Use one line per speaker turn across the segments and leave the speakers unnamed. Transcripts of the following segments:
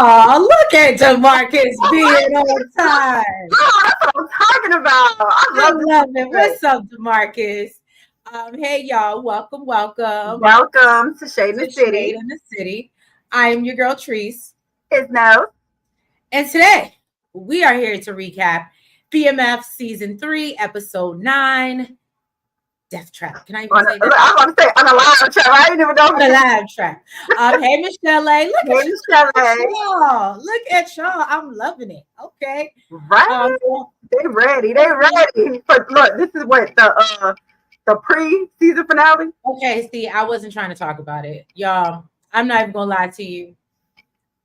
Oh, look at DeMarcus being on time.
Oh, that's what I'm talking about.
I love it. What's up, DeMarcus? Hey, y'all. Welcome.
Welcome to Shade in the City.
In the City. I am your girl, Treese.
It's no.
And today, we are here to recap BMF Season 3, Episode 9, Death Trap. Can I even say that?
I want to say on a live trap. I didn't even know.
On a live trap. Hey, Michelle. Look at y'all. I'm loving it. Okay.
Right? They ready. But look, this is what the pre-season finale.
Okay, see, I wasn't trying to talk about it. Y'all, I'm not even gonna lie to you.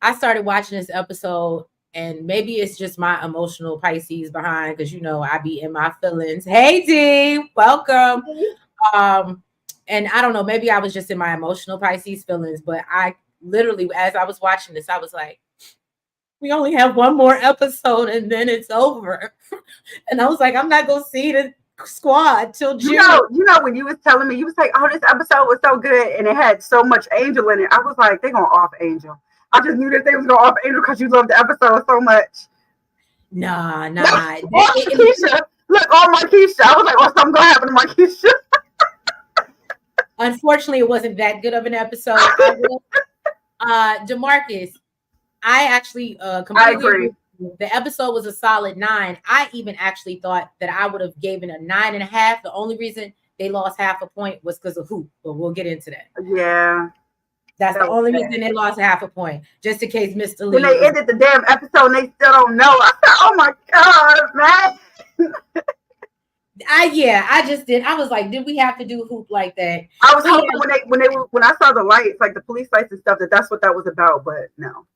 I started watching this episode, and maybe it's just my emotional Pisces behind, because I be in my feelings. Hey D, welcome. And I don't know, maybe I was just in my emotional Pisces feelings, but I literally, as I was watching this, I was like, we only have one more episode and then it's over. And I was like, I'm not gonna see the squad till June.
You know when you was telling me, you was like, oh, this episode was so good and it had so much Angel in it. I was like, they're gonna off Angel. I just knew that they was gonna off Angel because you loved the episode so much.
Nah.
Look, all Markeisha. I was like, oh, something gonna happen to Markeisha.
Unfortunately, it wasn't that good of an episode. DeMarcus, I actually completely agree. The episode was a solid 9. I even actually thought that I would have given a 9.5. The only reason they lost half a point was because of Hoop, but we'll get into that.
Yeah.
That's the only reason they lost half a point, just in case Mr. Lee.
When they ended the damn episode and they still don't know. I said, oh my God, man.
I just did. I was like, did we have to do Hoop like that?
I was hoping when I saw the lights, like the police lights and stuff, that's what that was about, but no.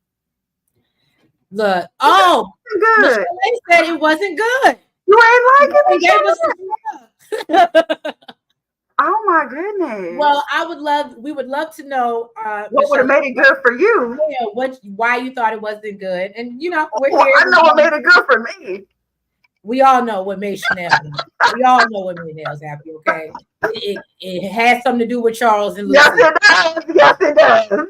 Look,
good.
They said it wasn't good.
You ain't like it. Oh my goodness.
Well, we would love to know
what would have made it good for you.
Yeah, why you thought it wasn't good. And we're here.
I know what made it good for me.
We all know what made Chanel happy. We all know what made Nails happy, okay? It has something to do with Charles and Lucy.
Yes, it does.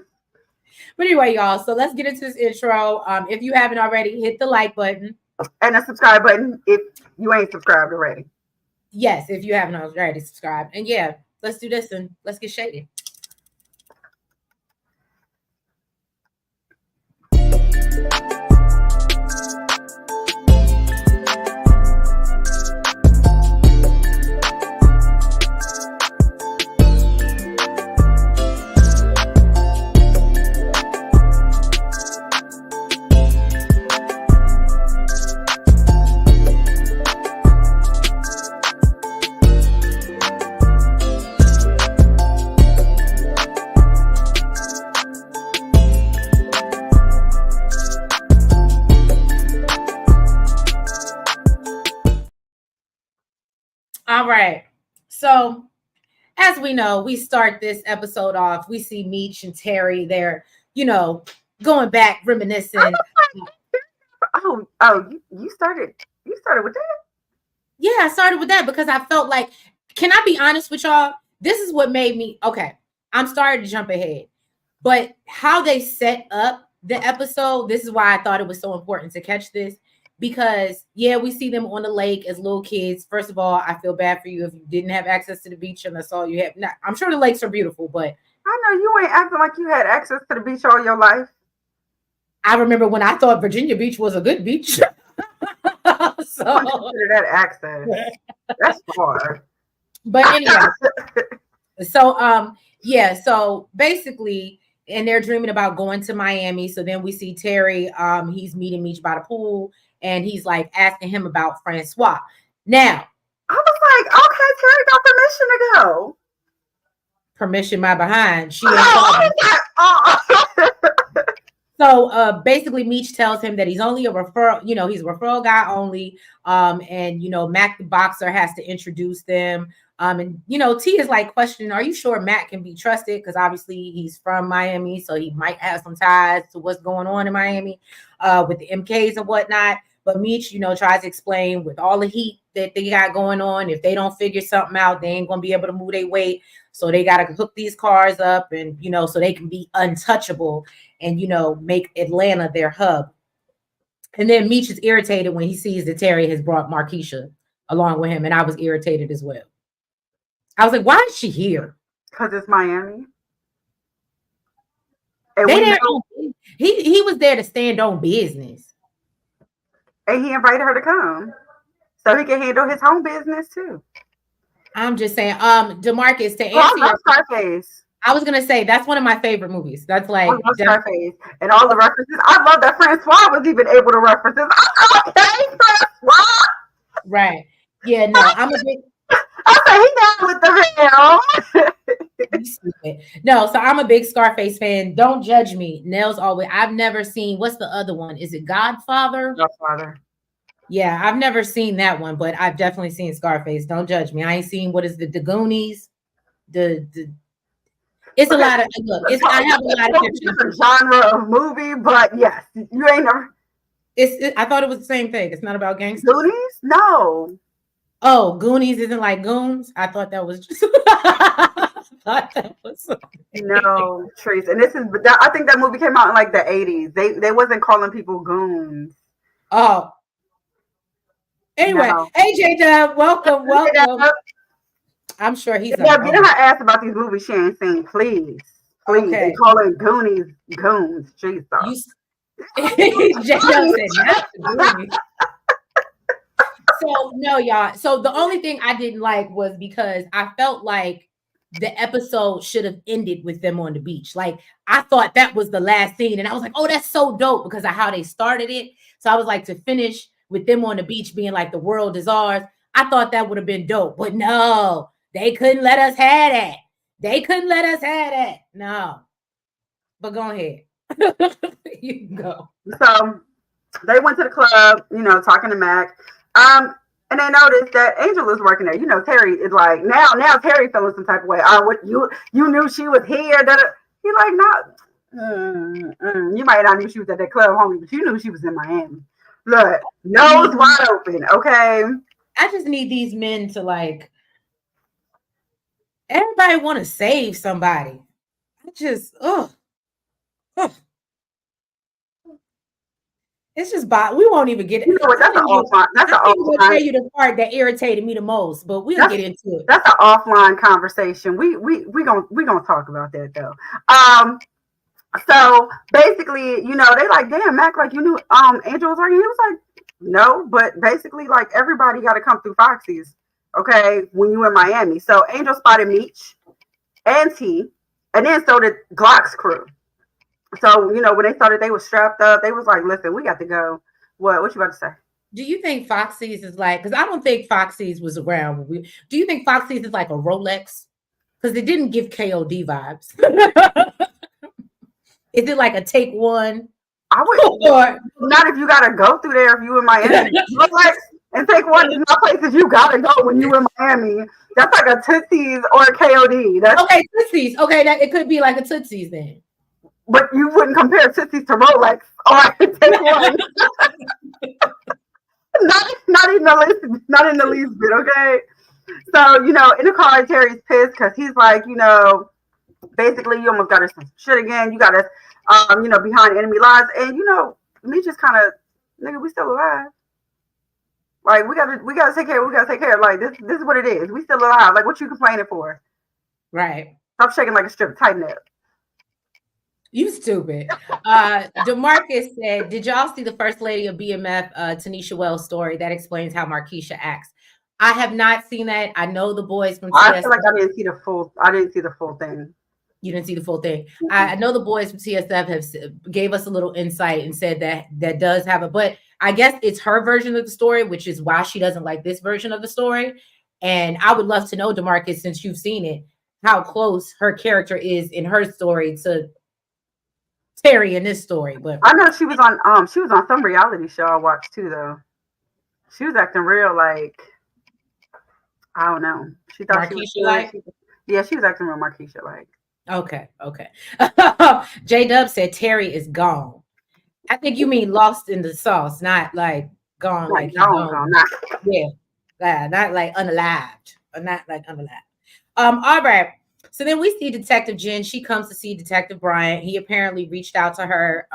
But anyway, y'all, so let's get into this intro. If you haven't already, hit the like button.
And the subscribe button if you ain't subscribed already.
Yes, if you haven't already subscribed. And yeah, let's do this and let's get shady. All right. So, as we know, we start this episode off. We see Meech and Terry. They're, going back, reminiscing.
You started with that?
Yeah, I started with that because I felt like, can I be honest with y'all? This is what made me, okay, I'm starting to jump ahead. But how they set up the episode, this is why I thought it was so important to catch this. Because, yeah, we see them on the lake as little kids. First of all, I feel bad for you if you didn't have access to the beach and that's all you have. Now, I'm sure the lakes are beautiful, but...
I know you ain't acting like you had access to the beach all your life.
I remember when I thought Virginia Beach was a good beach. So
consider that access. That's far.
But anyway. So basically... And they're dreaming about going to Miami. So then we see Terry. He's meeting Meech by the pool. And he's like asking him about Francois. Now.
I was like, okay, Terry got permission to go.
Permission my behind. So basically Meech tells him that he's only a referral. He's a referral guy only. And Mac the boxer has to introduce them. And T is like questioning, are you sure Matt can be trusted? Because obviously he's from Miami, so he might have some ties to what's going on in Miami with the MKs and whatnot. But Meech, tries to explain with all the heat that they got going on. If they don't figure something out, they ain't gonna be able to move their weight. So they gotta hook these cars up, and so they can be untouchable and make Atlanta their hub. And then Meech is irritated when he sees that Terry has brought Markeisha along with him, and I was irritated as well. I was like, why is she here?
Because it's Miami.
He was there to stand on business.
And he invited her to come so he can handle his home business too.
I'm just saying, DeMarcus, to answer your
Scarface.
I was gonna say that's one of my favorite movies. That's like
Scarface and all the references. I love that Francois was even able to reference it. Okay, Francois.
Right. Yeah, no, I'm a big
I say he down with the hell.
No, so I'm a big Scarface fan. Don't judge me. Nell's always I've never seen what's the other one? Is it Godfather?
Godfather.
Yeah, I've never seen that one, but I've definitely seen Scarface. Don't judge me. I ain't seen what is the Goonies. It's a lot of look. I have a lot of
different genre of movie, but yes, you ain't never.
I thought it was the same thing. It's not about gangsters.
Goonies? No.
Oh, Goonies isn't like goons. I thought that was just.
No, Trace, and this is. I think that movie came out in like the 80s. They wasn't calling people goons.
Oh. Anyway,
no.
Hey J-Dub, welcome. I'm sure he's
getting her ass about these movies she ain't seen, please. Okay. They call it Goonies goons. Jesus.
J-Dub said not the Goonies. So no, y'all. So the only thing I didn't like was because I felt like the episode should have ended with them on the beach. Like I thought that was the last scene, and I was like, "Oh, that's so dope" because of how they started it. So I was like, to finish with them on the beach being like the world is ours. I thought that would have been dope, but no, they couldn't let us have that. They couldn't let us have that. No, but go ahead. You can go.
So they went to the club, talking to Mac. And they noticed that Angel was working there. Terry is like, now Terry feeling some type of way. Oh, what you knew she was here? He like, no, you might not knew she was at that club, homie, but you knew she was in Miami. Look, nose wide open, okay?
I just need these men to like, everybody want to save somebody. I just, It's just we won't even get it.
That's an offline. That's an offline.
I'll tell you the part that irritated me the most, but we'll get into it.
That's an offline conversation. We gonna talk about that though. So basically, they like, damn, Mac, like you knew Angel was working. He was like, no, but basically, like everybody got to come through Foxy's, okay, when you in Miami. So Angel spotted Meech and T, and then so did Glock's crew. So, when they started, they were strapped up. They was like, listen, we got to go. What you about to say?
Do you think Foxy's is like, because I don't think Foxy's was around. Do you think Foxy's is like a Rolex? Because it didn't give KOD vibes. Is it like a take one?
I would not if you got to go through there if you in Miami. Rolex and take one is not places you got to go when you in Miami. That's like a Tootsie's or a KOD.
Okay, Tootsie's. Okay, it could be like a Tootsie's then.
But you wouldn't compare Tootsie's to Rolex. Oh, I can take one. not in the least bit, okay? So, in the car, Terry's pissed because he's like, basically you almost got us some shit again. You got us, behind enemy lines. And, me just kind of, nigga, we still alive. Like, we gotta take care. Like, this is what it is. We still alive. Like, what you complaining for?
Right.
Stop shaking like a strip. Tighten up.
You stupid. DeMarcus said, did y'all see the first lady of BMF, Tanisha Wells' story? That explains how Markeisha acts. I have not seen that. I know the boys from
TSF. I feel like I didn't see the full thing.
You didn't see the full thing. Mm-hmm. I know the boys from TSF gave us a little insight and said that does have it. But I guess it's her version of the story, which is why she doesn't like this version of the story. And I would love to know, DeMarcus, since you've seen it, how close her character is in her story to Terry in this story. But
I know she was on some reality show I watched too, though. She was acting real like, I don't know. She thought
Markeisha
she was like. Yeah, she was acting real Markeisha like.
Okay. J-Dub said Terry is gone. I think you mean lost in the sauce, not like gone. Like gone.
Not.
Yeah. not like unalived, or not like unalived. All right. So then we see Detective Jen. She comes to see Detective Bryant. He apparently reached out to her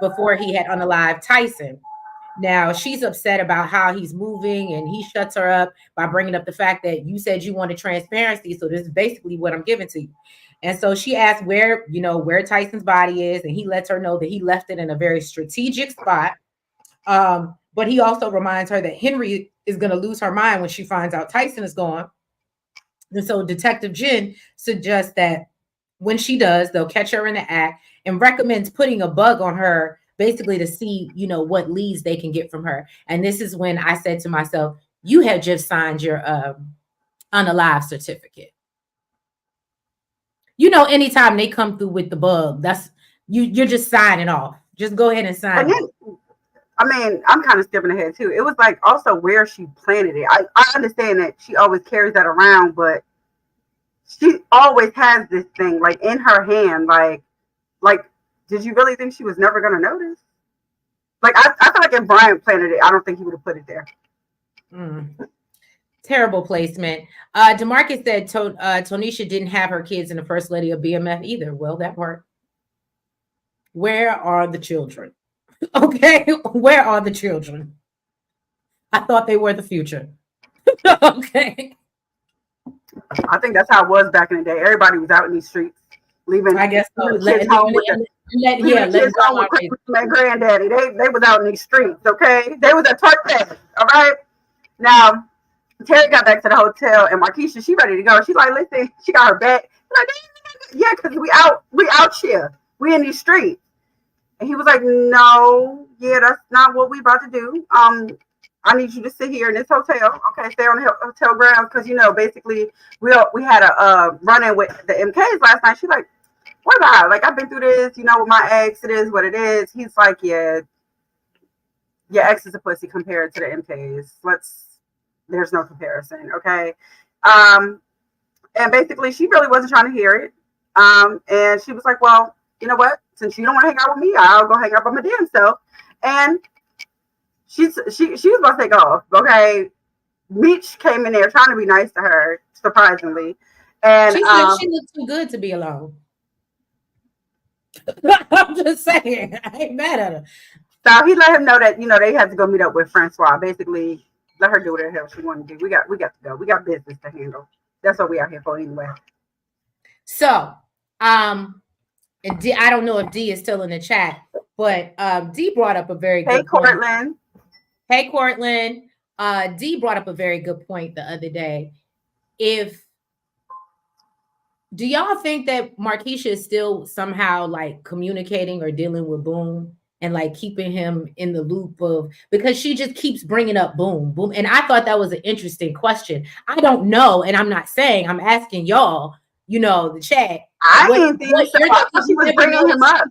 before he had unalived Tyson. Now she's upset about how he's moving, and he shuts her up by bringing up the fact that you said you wanted transparency. So this is basically what I'm giving to you. And so she asks where Tyson's body is, and he lets her know that he left it in a very strategic spot. But he also reminds her that Henry is going to lose her mind when she finds out Tyson is gone. And so Detective Jen suggests that when she does, they'll catch her in the act, and recommends putting a bug on her basically to see, what leads they can get from her. And this is when I said to myself, you have just signed your unalive certificate. Anytime they come through with the bug, that's you're just signing off. Just go ahead and sign it.
I'm kind of skipping ahead too. It was like also where she planted it. I understand that she always carries that around, but she always has this thing like in her hand. Like, did you really think she was never gonna notice? Like, I feel like if Brian planted it, I don't think he would have put it there.
Terrible placement. DeMarcus said Tonisha didn't have her kids in the first lady of BMF either. Well, that part. Where are the children? Okay, where are the children? I thought they were the future. Okay.
I think that's how it was back in the day. Everybody was out in these streets, leaving.
I guess so.
Kids home with my granddaddy. They was out in these streets. Okay, they was at Target. All right. Now Terry got back to the hotel, and Markeisha, she ready to go. She's like, listen, she got her bag. Like, yeah, because we out here. We in these streets. And he was like, no, yeah, that's not what we about to do. I need you to sit here in this hotel. Okay, stay on the hotel grounds because, basically we had a run-in with the MKs last night. She's like, what about? Like, I've been through this, with my ex. It is what it is. He's like, yeah, your ex is a pussy compared to the MKs. There's no comparison, okay? And basically, she really wasn't trying to hear it. And she was like, well, you know what? Since you don't want to hang out with me, I'll go hang out by my damn self. And she was about to take off. Okay, Meech came in there trying to be nice to her, surprisingly, and
she said she looked too good to be alone. I'm just saying, I ain't mad at her.
So he let him know that they had to go meet up with Francois. Basically, let her do what the hell she wanted to do. We got to go. We got business to handle. That's what we out here for anyway.
So, and D, I don't know if D is still in the chat, but D brought up a very good point. Hey, Cortland. D brought up a very good point the other day. Do y'all think that Markeisha is still somehow like communicating or dealing with Boom and like keeping him in the loop of, because she just keeps bringing up Boom. And I thought that was an interesting question. I don't know. And I'm not saying, I'm asking y'all, the chat.
I didn't think so. I thought she was bringing him up.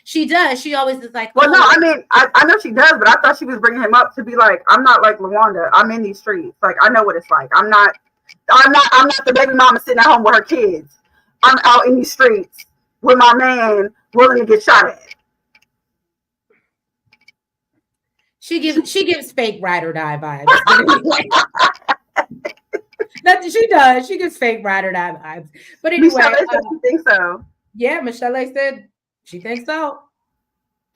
She does. She always is like.
Well, no, I mean, I know she does, but I thought she was bringing him up to be like, I'm not like LaWanda. I'm in these streets. Like, I know what it's like. I'm not the baby mama sitting at home with her kids. I'm out in these streets with my man willing to get shot at.
She gives fake ride or die vibes. She does. She gives fake ride or die vibes. But anyway,
Michelle said she thinks so.
Yeah, Michelle said she thinks so.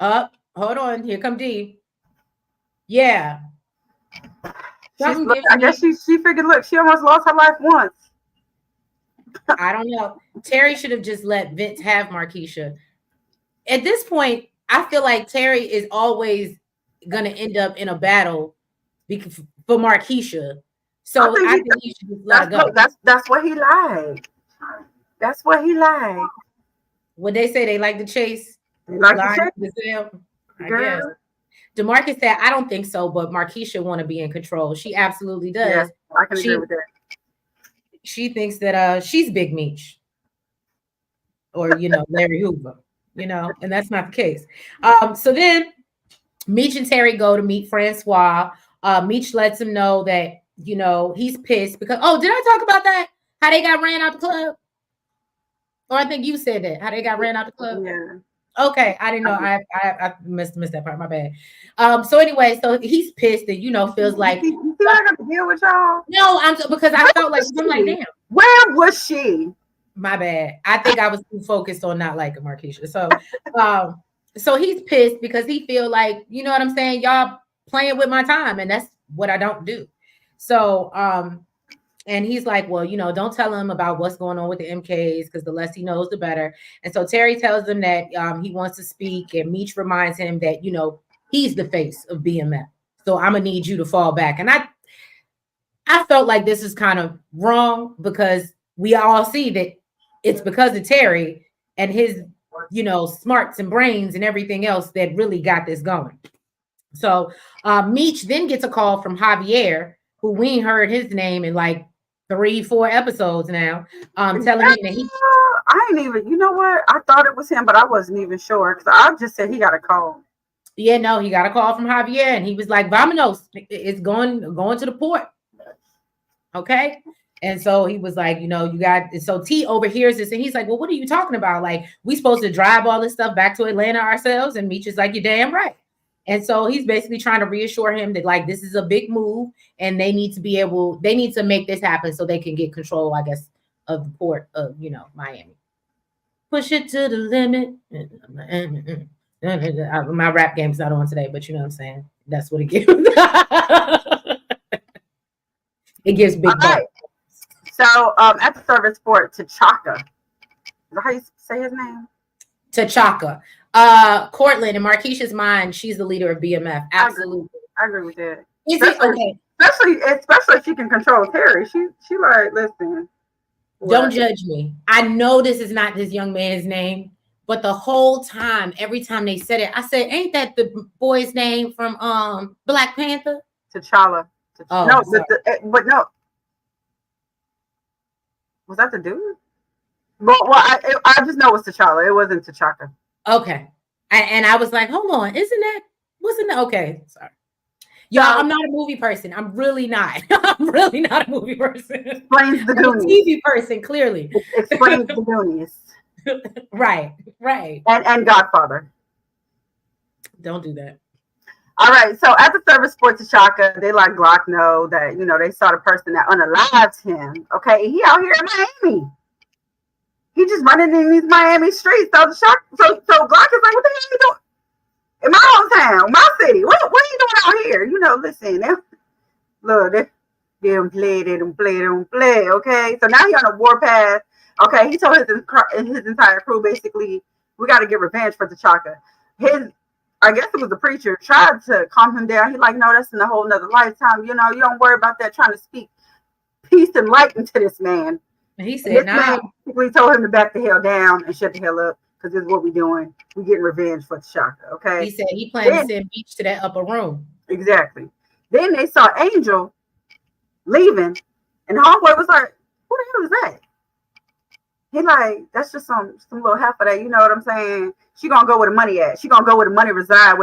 Hold on. Here come D. Yeah.
I guess she figured, look, she almost lost her life once.
I don't know. Terry should have just let Vince have Markeisha. At this point, I feel like Terry is always going to end up in a battle for Markeisha. So I think he should just let her go.
That's what he liked. That's what he liked.
What they say, they like to chase.
They like to chase.
I guess. DeMarcus said, I don't think so, but Markeisha want to be in control. She absolutely does.
Yeah, I can agree with that.
She thinks that she's Big Meech. Or, Larry Hoover. And that's not the case. So then Meech and Terry go to meet Francois. Meech lets him know that, he's pissed because, did I talk about that? How they got ran out the club? Or I think you said that, how they got ran out the club.
Yeah.
Okay, I didn't know. I missed that part. My bad. So anyway, so he's pissed and feels like
You see what I got to deal with y'all?
no, because I felt like I'm like,
she?
damn.
Where was she?
My bad. I think I was too focused on not liking Markeisha. So he's pissed because he feel like, you know what I'm saying? Y'all playing with my time, and that's what I don't do. So, and he's like, well, don't tell him about what's going on with the MKs because the less he knows, the better. And so Terry tells him that he wants to speak, and Meech reminds him that, he's the face of BMF. So I'm gonna need you to fall back. And I felt like this is kind of wrong because we all see that it's because of Terry and his, smarts and brains and everything else that really got this going. So Meech then gets a call from Javier, who we ain't heard his name in like 3-4 episodes now, telling him that he.
I ain't even. You know what? I thought it was him, but I wasn't even sure because I just said he got a call.
Yeah, no, he got a call from Javier, and he was like, "Vamonos, it's going to the port." Okay. And so he was like, so T overhears this and he's like, well, what are you talking about? Like, we supposed to drive all this stuff back to Atlanta ourselves. And Meech is like, you're damn right. And so he's basically trying to reassure him that like, this is a big move and they need to make this happen so they can get control, I guess, of the port of, Miami. Push it to the limit. My rap game's not on today, but you know what I'm saying? That's what it gives. It gives big
right. So at the service for T'Chaka. Is that how you say his name?
T'Chaka. Cortland, in Markeisha's mind, she's the leader of BMF. Absolutely.
I agree with that.
Is it okay?
Especially if she can control Terry. She like, listen.
Don't judge me. I know this is not this young man's name, but the whole time, every time they said it, I said, ain't that the boy's name from Black Panther?
T'Challa.
Oh,
no, but no. Was that the dude? Well, I just know it's T'Challa. It wasn't T'Chaka.
Okay. And I was like, hold on, wasn't that okay? Sorry. Y'all, I'm not a movie person. I'm really not. I'm really not a movie person.
Explains the Goonies.
TV person, clearly.
Explains the Goonies.
Right.
And Godfather.
Don't do that.
All right, so at the service for T'Chaka, they let Glock know that, they saw the person that unalived him. Okay, he out here in Miami. He just running in these Miami streets. So Glock is like, what the hell are you doing? In my hometown, my city. What are you doing out here? Listen, they don't play, okay? So now he on a warpath. Okay, he told his entire crew, basically, we got to get revenge for T'Chaka. I guess it was the preacher, tried to calm him down. He like, no, that's in a whole nother lifetime. You don't worry about that, trying to speak peace and light into this man.
And he said, nah.
We told him to back the hell down and shut the hell up because this is what we're doing. We're getting revenge for T'Chaka, okay?
He said he planned to send Meech to that upper room.
Exactly. Then they saw Angel leaving, and the homeboy was like, who the hell is that? He like, that's just some little half of that, you know what I'm saying? She gonna go where the money at. She gonna go where the money resides,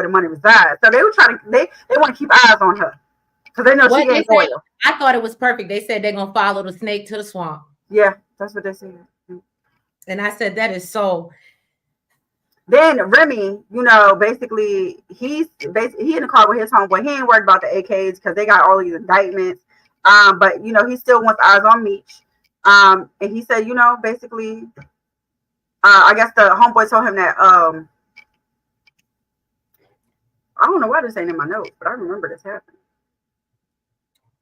So they were trying to, they want to keep eyes on her. Because they know she ain't loyal.
I thought it was perfect. They said they're gonna follow the snake to the swamp.
Yeah, that's what they said.
And I said, that is so.
Then Remy, basically he in the car with his homeboy. He ain't worried about the AKs because they got all these indictments. But he still wants eyes on Meech. And he said, basically, I guess the homeboy told him that, I don't know why this ain't in my notes, but I remember this happening.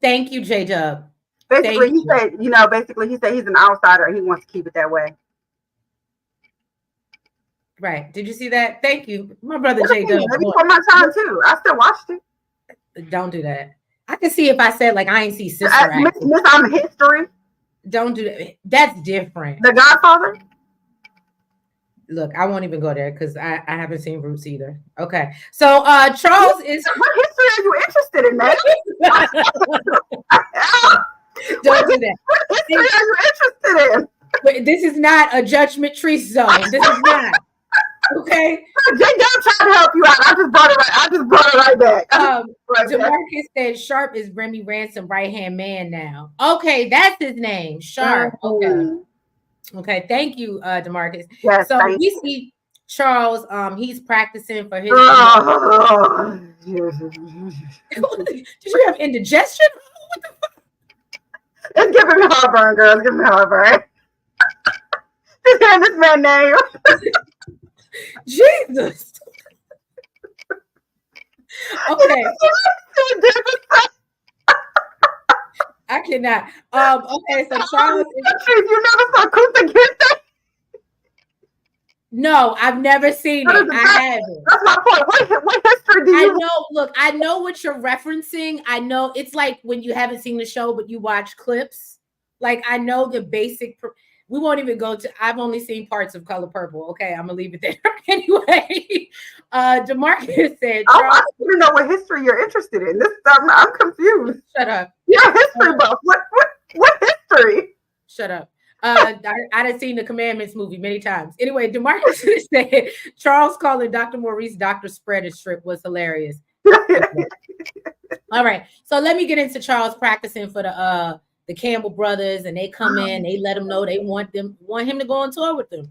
Thank you, J-Dub.
Basically, he said he's an outsider and he wants to keep it that way.
Right. Did you see that? Thank you. My brother J-Dub.
Maybe for my time too. I still watched it.
Don't do that. I can see if I said like I ain't see Sister Act.
Miss I'm history.
Don't do that. That's different.
The Godfather?
Look, I won't even go there because I haven't seen Roots either. Okay. So Charles is
what history are you interested in, man?
Don't do that.
What history are you interested in?
But this is not a judgment tree zone. This is not. Okay.
J-Dub trying to help you out. I just brought it right back.
DeMarcus said Sharp is Remy Ransom right-hand man now. Okay, that's his name. Sharp. Okay. Okay, thank you, DeMarcus.
Yes,
so we see Charles, he's practicing for his. Did you have indigestion? What the fuck?
It's giving me heartburn, girl. It's giving me heartburn. Just hearing this man's name.
Jesus. Okay. I cannot. Okay, so Charles
you never saw Kunta Kinte?
No, I've never seen it. I haven't.
That's my point. What history do you
know? Look, I know what you're referencing. I know it's like when you haven't seen the show, but you watch clips. Like I know the basic. We won't even go to. I've only seen parts of Color Purple. Okay, I'm gonna leave it there. Anyway, Demarcus said,
I want to know what history you're interested in. This I'm confused.
Shut up.
You're a history buff. What history?
Shut up. I'd seen the Commandments movie many times. Anyway, Demarcus said Charles calling Dr. Maurice Dr. Spreader Strip was hilarious. All right, so let me get into Charles practicing for the Campbell brothers, and they come in, they let him know they want him to go on tour with them.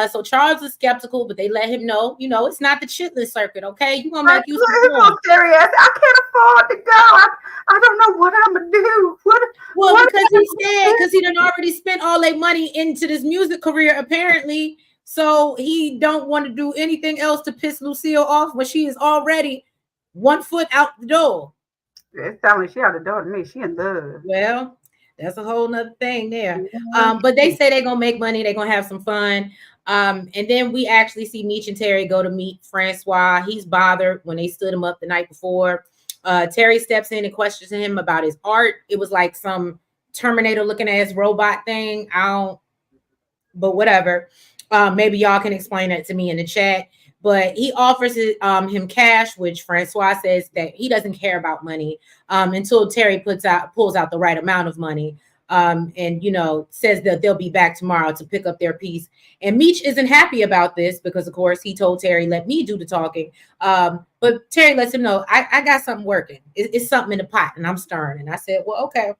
So Charles is skeptical, but they let him know, it's not the chitlin circuit, okay? You're gonna make you some
scary ass. I can't afford to go. I don't know what I'm gonna do.
Because he said, because he done already spent all their money into this music career, apparently. So he don't want to do anything else to piss Lucille off when she is already 1 foot out the door.
It sounds like she out the door to me. She in love.
Well, that's a whole nother thing there. But they say they're gonna make money, they're gonna have some fun. And then we actually see Meech and Terry go to meet Francois. He's bothered when they stood him up the night before. Terry steps in and questions him about his art. It was like some Terminator looking ass robot thing. But whatever. Maybe y'all can explain that to me in the chat. But he offers him cash, which Francois says that he doesn't care about money until Terry pulls out the right amount of money, and says that they'll be back tomorrow to pick up their piece. And Meech isn't happy about this because, of course, he told Terry, "Let me do the talking." But Terry lets him know, "I got something working. It's something in the pot, and I'm stirring." And I said, "Well, okay."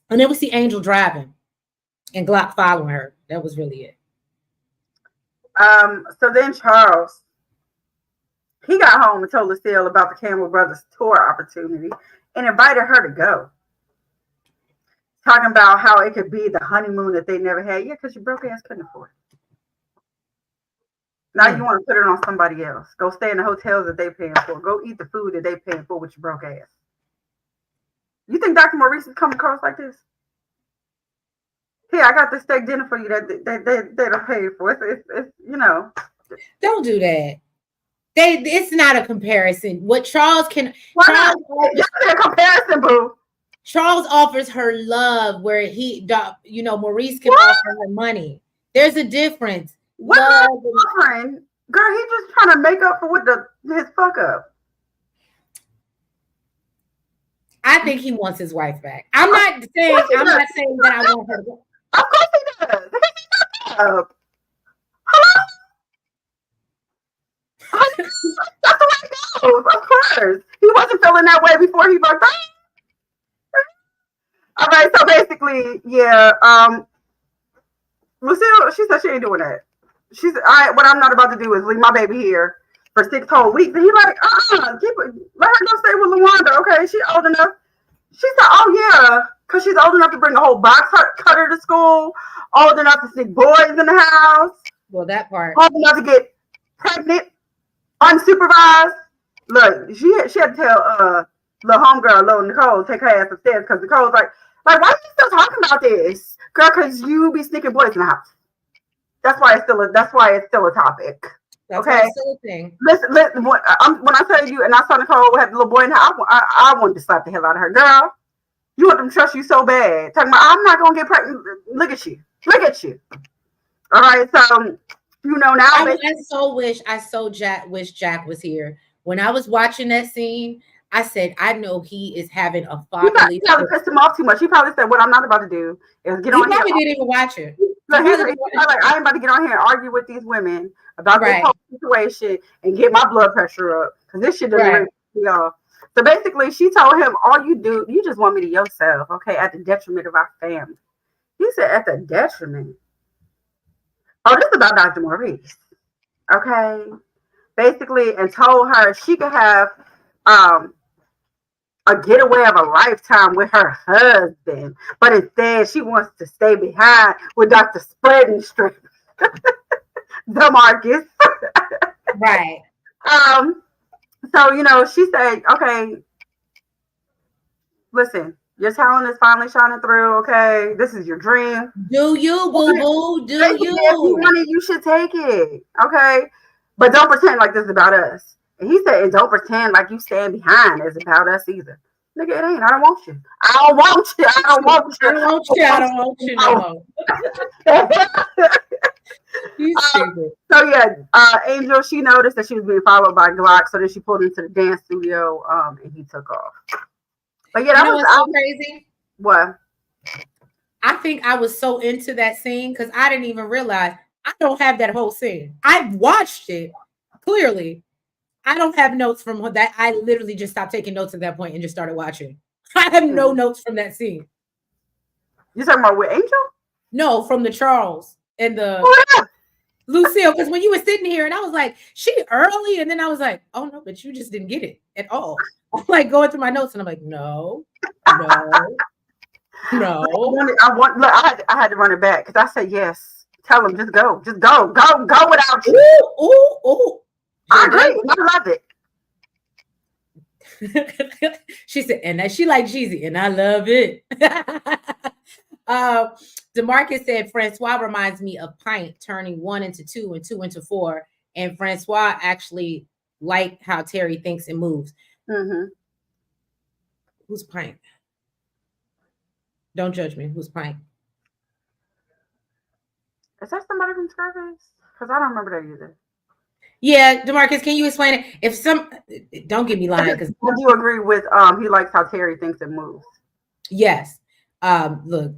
And then we see Angel driving, and Glock following her. That was really it.
So then Charles, he got home and told Lucille about the Campbell Brothers tour opportunity and invited her to go. Talking about how it could be the honeymoon that they never had. Yeah, because your broke ass couldn't afford it. Now you want to put it on somebody else. Go stay in the hotels that they paying for. Go eat the food that they paying for with your broke ass. You think Dr. Maurice is coming across like this? Here, I got this steak dinner for you that they don't pay for. It's
Don't do that. It's not a comparison. What Charles can.
A comparison, boo.
Charles offers her love, where Maurice can offer her money. There's a difference.
What offering, girl? He's just trying to make up for his fuck up.
I think he wants his wife back. I'm not saying that I want her to go.
Of course he does. Hello? That's the way it goes. Of course. He wasn't feeling that way before he broke up. All right, so basically, Lucille, she said she ain't doing that. She's what I'm not about to do is leave my baby here for 6 whole weeks. And he's like, let her go stay with LaWanda, okay? She's old enough. She said, oh yeah, because she's old enough to bring a whole box cutter to school, old enough to see boys in the house.
Well, that part.
Old enough to get pregnant, unsupervised. Look, she had to tell little homegirl, little Nicole, take her ass upstairs because Nicole's like, why are you still talking about this? Girl, because you be sneaking boys in the house. That's why it's still a topic.
That's
okay.
Thing.
Listen, when I tell you, and I saw Nicole have the little boy in the house, I wanted to slap the hell out of her. Girl, you want them to trust you so bad. Talking about, I'm not going to get pregnant. Look at you. All right, so, now.
I wish Jack was here. When I was watching that scene, I said, I know he is having a fatherly.
He probably pissed him off too much. He probably said, what I'm not about to do is get on here.
He probably didn't even watch it.
Look, he's like, I ain't about to get on here and argue with these women about this whole situation and get my blood pressure up. Because this shit doesn't make me off. So basically, she told him, all you do, you just want me to yourself, okay, at the detriment of our family. He said, at the detriment. Oh, this is about Dr. Maurice. okay, basically, and told her she could have um a getaway of a lifetime with her husband, but instead she wants to stay behind with Dr. Spreading Straight, DeMarcus.
Right.
Um, so she said, okay, listen, your talent is finally shining through. Okay, this is your dream.
Do you, boo boo? Do
Basically, if you
you?
want it, you should take it. Okay, but don't pretend like this is about us. And he said, and don't pretend like you stand behind is about us either. Nigga, it ain't. I don't want you. I don't want you. I don't want you.
I don't want you. I don't want you no more. You stupid.
So yeah, Angel, she noticed that she was being followed by Glock, so then she pulled into the dance studio, and he took off. But yeah,
that was so crazy.
What?
I think I was so into that scene because I didn't even realize I don't have that whole scene. I watched it clearly. I don't have notes from that. I literally just stopped taking notes at that point and just started watching. I have no notes from that scene.
You talking about with Angel?
No, from the Charles and the Lucille. Because when you were sitting here and I was like, she early, and then I was like, oh no, but you just didn't get it at all. I'm like going through my notes and I'm like, no.
I had to run it back because I said yes. Tell him just go without you.
Ooh.
I agree. I love
it. She said, and that she like Jeezy, and I love it. DeMarcus said Francois reminds me of Pint turning 1 into 2 and 2 into 4, and Francois actually like how Terry thinks and moves.
Mm-hmm.
Who's Pint? Don't judge me. Who's Pint?
Is that somebody from Scarface? Because I don't remember that either.
Yeah, DeMarcus, can you explain it? Don't get me lying, because
I do agree with he likes how Terry thinks and moves.
Yes. Look,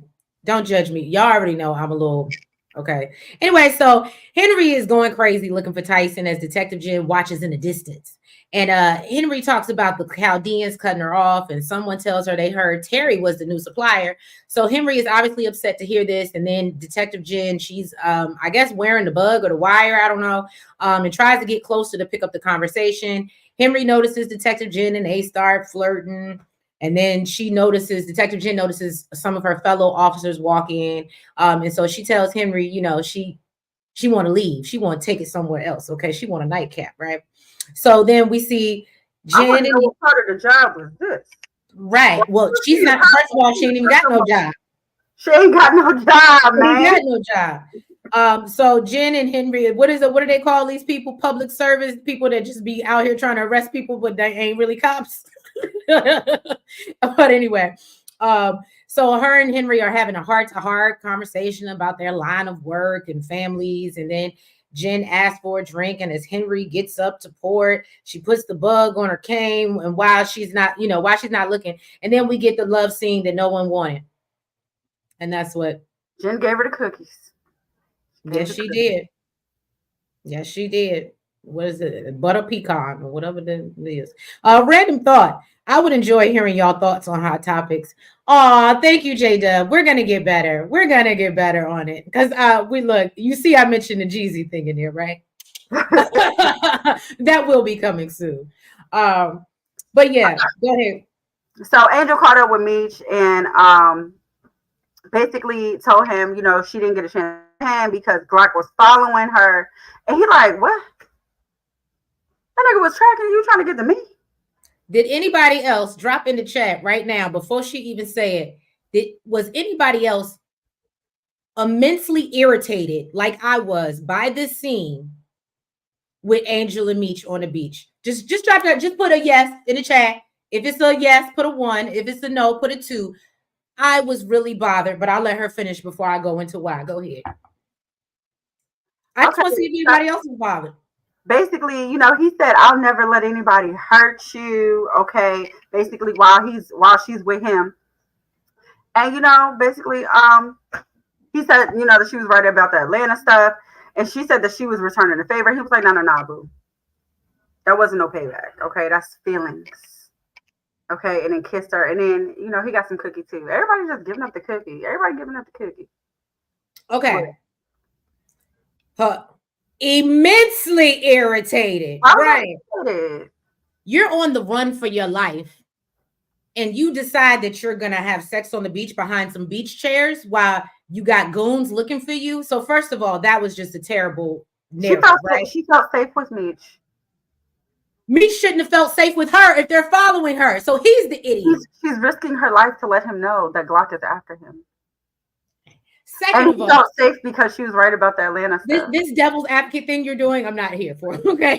don't judge me. Y'all already know I'm a little okay. Anyway, so Henry is going crazy looking for Tyson as Detective Jen watches in the distance. And Henry talks about the Chaldeans cutting her off, and someone tells her they heard Terry was the new supplier. So Henry is obviously upset to hear this. And then Detective Jen, she's I guess wearing the bug or the wire, I don't know, and tries to get closer to pick up the conversation. Henry notices Detective Jen and they start flirting. And then Detective Jen notices some of her fellow officers walk in. And so she tells Henry, she want to leave. She want to take it somewhere else. Okay. She want a nightcap, right? So then we see
Jen. I know what part of the job was this.
Right. Well, she's not, first of all, she ain't even got no job.
She ain't got no job, man.
She ain't got no job. So Jen and Henry, what do they call these people? Public service people that just be out here trying to arrest people, but they ain't really cops. But anyway, so her and Henry are having a heart-to-heart conversation about their line of work and families, and then Jen asks for a drink, and as Henry gets up to pour it, she puts the bug on her cane, and while she's not looking, and then we get the love scene that no one wanted, and that's what
Jen gave her the cookies.
Yes, she did. Yes, she did. What is it? Butter pecan or whatever that is. Random thought. I would enjoy hearing y'all thoughts on hot topics. Thank you, J-Dub. We're gonna get better. We're gonna get better on it. Because you see I mentioned the Jeezy thing in here, right? That will be coming soon. But yeah, go ahead.
So Angel caught up with Meech and basically told him, she didn't get a chance to him because Glock was following her. And he like, what? That nigga was tracking you, trying to get to me.
Did anybody else drop in the chat right now before she even said it? Was anybody else immensely irritated like I was by this scene with Angel and Meech on the beach? Just drop that. Just put a yes in the chat. If it's a yes, put a 1. If it's a no, put a 2. I was really bothered, but I'll let her finish before I go into why. Go ahead. I just want to see if anybody else is bothered.
Basically, he said, I'll never let anybody hurt you. Okay. Basically, while she's with him. And, basically, he said, that she was right about the Atlanta stuff. And she said that she was returning the favor. He was like, no, boo. That wasn't no payback. Okay. That's feelings. Okay. And then kissed her. And then, he got some cookie too. Everybody just giving up the cookie. Everybody giving up the cookie.
Okay. Immensely irritated.
I was
Right.
irritated.
You're on the run for your life and you decide that you're going to have sex on the beach behind some beach chairs while you got goons looking for you. So first of all, that was just a terrible narrative, right?
She felt safe with Meech.
Meech shouldn't have felt safe with her if they're following her. So he's the idiot.
She's risking her life to let him know that Glock is after him.
Second
and
of all,
felt safe because she was right about the Atlanta stuff.
This devil's advocate thing you're doing, I'm not here for. Okay.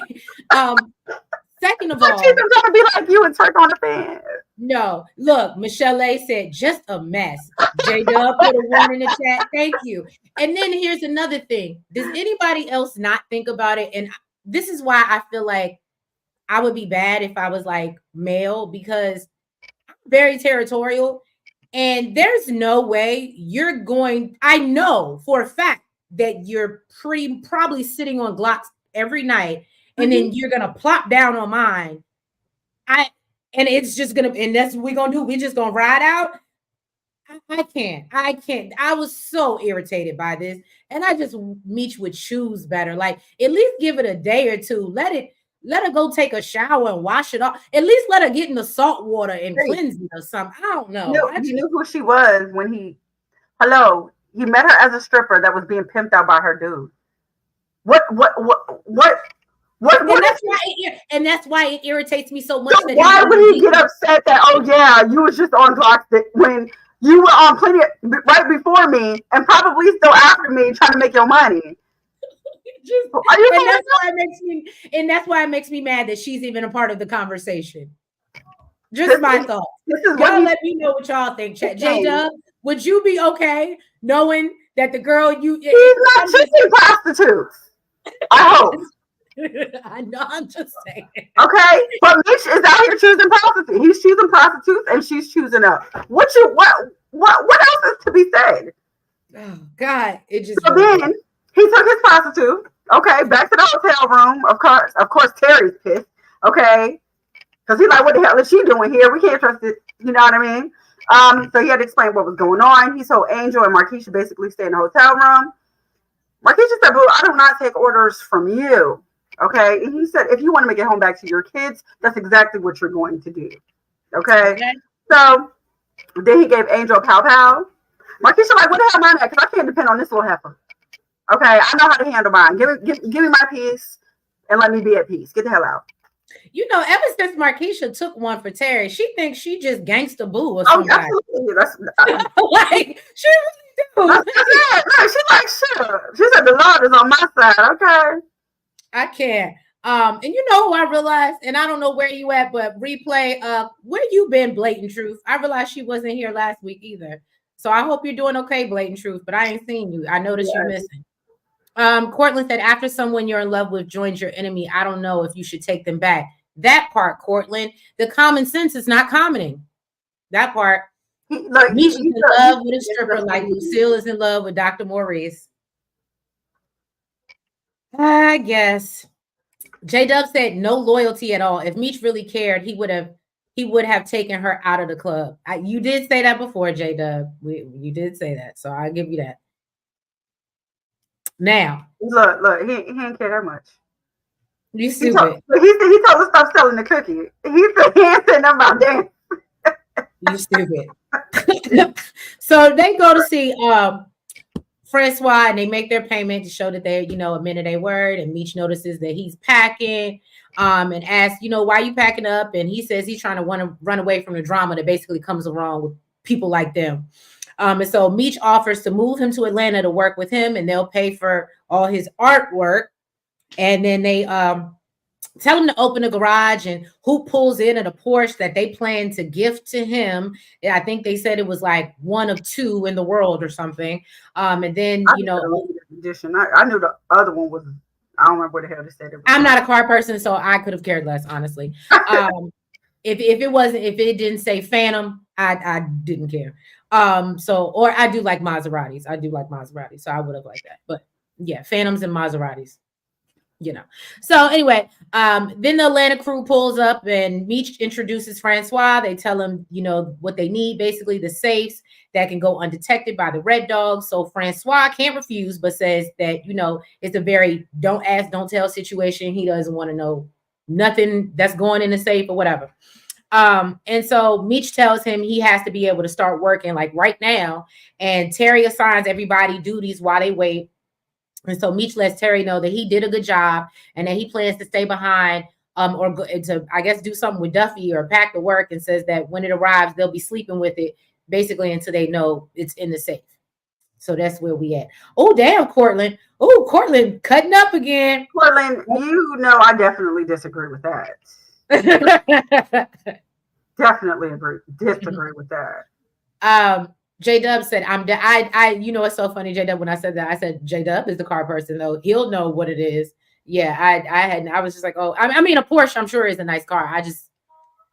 Second of all,
she's gonna be like you and twerk on the fan.
No, look, Michelle A said just a mess. J Dub put a one in the chat. Thank you. And then here's another thing. Does anybody else not think about it? And this is why I feel like I would be bad if I was like male, because I'm very territorial. And there's no way you're going, I know for a fact that you're probably sitting on Glocks every night, and then you're gonna plop down on mine. And it's just gonna, and that's what we're gonna do. We're just gonna ride out. I can't. I was so irritated by this, and I just Meech would choose better. Like, at least give it a day or two. Let her go take a shower and wash it off. At least let her get in the salt water and cleanse it or something. I don't know.
You knew who she was when he met her as a stripper that was being pimped out by her dude. What?
And that's why it irritates me so much.
So why would he get upset that, oh yeah, you was just on Glock when you were on plenty right before me and probably still after me trying to make your money?
That's why it makes me mad that she's even a part of the conversation. Just my thoughts. Y'all let me know what y'all think. J Dub, would you be okay knowing that the girl he's
not choosing prostitutes? I hope.
I know, I'm just saying.
Okay, but Mitch is out here choosing prostitutes. He's choosing prostitutes and she's choosing up. What else is to be said?
Oh God, it just.
So then he took his prostitute. Okay, back to the hotel room. Of course, Terry's pissed. Okay, because he's like, "What the hell is she doing here? We can't trust it." You know what I mean? So he had to explain what was going on. He told Angel and Markeisha basically stay in the hotel room. Markeisha said, "Boo, I do not take orders from you." Okay, and he said, "If you want to make it home back to your kids, that's exactly what you're going to do." Okay. So then he gave Angel a pow pow. Markeisha like, "What the hell am I at? Because I can't depend on this little heifer." Okay, I know how to handle mine. Give me my peace and let me be at peace. Get the hell out.
You know, ever since Markeisha took one for Terry, she thinks she just gangsta boo or something.
Absolutely.
Like, she really do.
She's like, sure. She said the Lord is on my side. Okay.
I can't. And you know who I realized, and I don't know where you at, but replay, where you been, Blatant Truth? I realized she wasn't here last week either. So I hope you're doing okay, Blatant Truth, but I ain't seen you. I noticed you're missing. Cortland said, after someone you're in love with joins your enemy, I don't know if you should take them back. That part, Cortland, the common sense is not commenting. That part. Meech is in love with a stripper like Lucille is in love with Dr. Maurice. I guess. J Dub said no loyalty at all. If Meech really cared, he would have taken her out of the club. You did say that before, J Dub. You did say that, so I'll give you that. Now,
look, he didn't care that much.
You stupid.
He told us stop selling the cookie. He said he ain't saying nothing about damn.
You stupid. So they go to see Francois and they make their payment to show that they're, a minute a word. And Meech notices that he's packing and asks, why are you packing up? And he says he's trying to run away from the drama that basically comes along with people like them. And so Meech offers to move him to Atlanta to work with him, and they'll pay for all his artwork. And then they tell him to open a garage, and who pulls in at a Porsche that they plan to gift to him. I think they said it was like one of two in the world or something. And then,
I knew the other one was, I don't remember what the hell they said.
I'm not a car person, so I could have cared less, honestly. If it didn't say Phantom, I didn't care. Or I do like Maseratis. So I would have liked that. But yeah, Phantoms and Maseratis. you know. So anyway, then the Atlanta crew pulls up and Meech introduces Francois. They tell him, you know, what they need, basically the safes that can go undetected by the Red Dogs. So Francois can't refuse, but says that, you know, it's a very don't ask, don't tell situation. He doesn't want to know nothing that's going in the safe or whatever. And so Meech tells him he has to be able to start working like right now. And Terry assigns everybody duties while they wait. And so Meech lets Terry know that he did a good job and that he plans to stay behind or go, to, I guess, do something with Duffy or pack the work, and says that when it arrives, they'll be sleeping with it basically until they know it's in the safe. So that's where we at. Oh, damn, Cortland. Oh, Cortland cutting up again.
Cortland, you know I definitely disagree with that. Definitely disagree with that.
J Dub said, I you know, it's so funny, J Dub, when I said that, I said J Dub is the car person though. He'll know what it is. Yeah, I was just like, oh, I mean, a Porsche, I'm sure is a nice car. I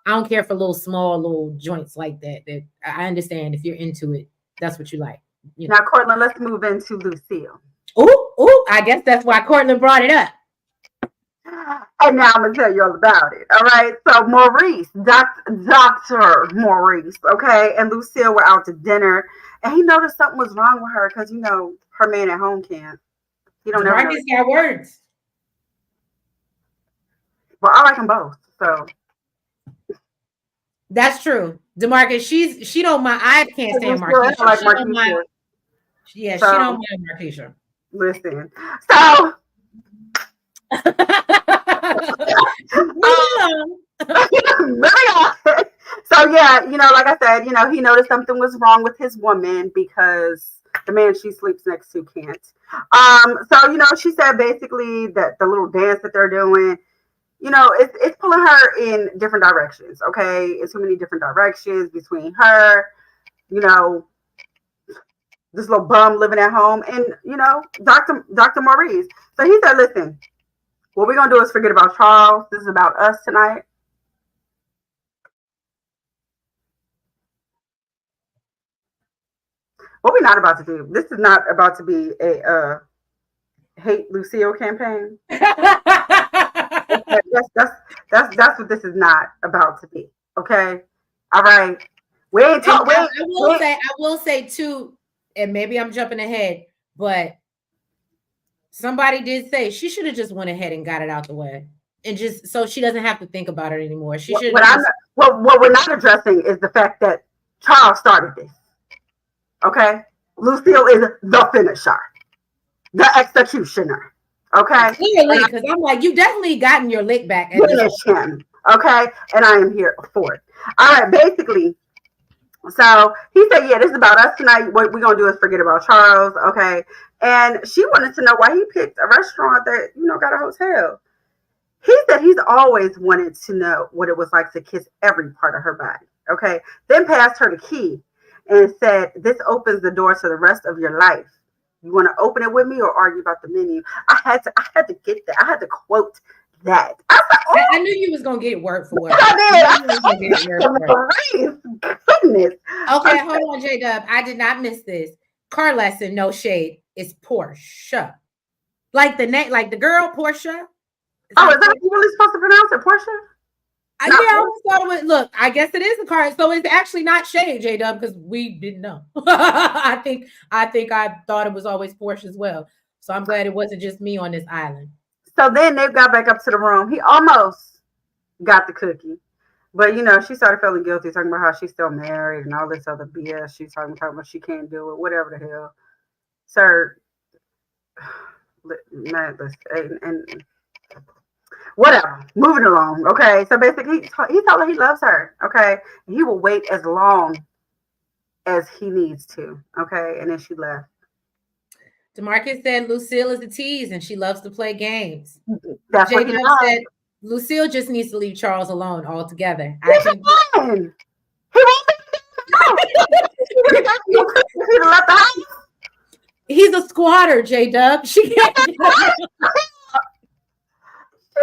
don't care for little joints like that. That I understand if you're into it, that's what you like. You know?
Now, Cortland, let's move into Lucille.
Oh, I guess that's why Cortland brought it up.
And now I'm gonna tell you all about it. All right. So Maurice, Dr. Maurice, okay, and Lucille were out to dinner, and he noticed something was wrong with her because, you know, her man at home can't. He don't ever.
Marcus got words.
Well, I like them both. So
that's true. DeMarcus, she don't mind. I can't stand Marquisha.
Like
she don't mind. Yeah, so, she don't mind Marquisha.
Listen. So so yeah, you know, like I said, you know, he noticed something was wrong with his woman because the man she sleeps next to can't. So, you know, she said basically that the little dance that they're doing, you know, it's pulling her in different directions. Okay, it's too many different directions between her, you know, this little bum living at home, and, you know, Dr. Maurice. So he said, listen, what we're going to do is forget about Charles. This is about us tonight. What we're not about to do, this is not about to be a hate Lucille campaign. That's what this is not about to be. Okay? All right. We ain't talking.
I will say too, and maybe I'm jumping ahead, but somebody did say she should have just went ahead and got it out the way, and just so she doesn't have to think about it anymore. She should.
What we're not addressing is the fact that Charles started this. Okay, Lucille is the finisher, the executioner. Okay,
clearly, because I'm like, you definitely gotten your lick back.
Finish him. Okay, and I am here for it. All right, basically. So he said, yeah, this is about us tonight. What we're going to do is forget about Charles. Okay. And she wanted to know why he picked a restaurant that, you know, got a hotel. He said he's always wanted to know what it was like to kiss every part of her body. Okay. Then passed her the key and said, this opens the door to the rest of your life. You want to open it with me or argue about the menu? I had to get that. I had to quote that.
I knew you was gonna get word for word.
Goodness.
Okay, hold on, J Dub. I did not miss this. Car lesson, no shade. It's Portia. Like the name, like the girl Portia.
Oh, is that you really supposed to pronounce it, Portia?
Yeah, I always thought it was. Look, I guess it is a car. So it's actually not shade, J Dub, because we didn't know. I think I thought it was always Portia as well. So I'm glad it wasn't just me on this island.
So then they got back up to the room. He almost got the cookie. But, you know, she started feeling guilty, talking about how she's still married and all this other BS. She's talking about she can't do it, whatever the hell. Sir, and whatever. Moving along, okay? So basically, he told her he loves her, okay? And he will wait as long as he needs to, okay? And then she left.
DeMarcus said Lucille is a tease and she loves to play games.
That's what
he said. Lucille just needs to leave Charles alone altogether. He's a squatter, J Dub. She can't.
He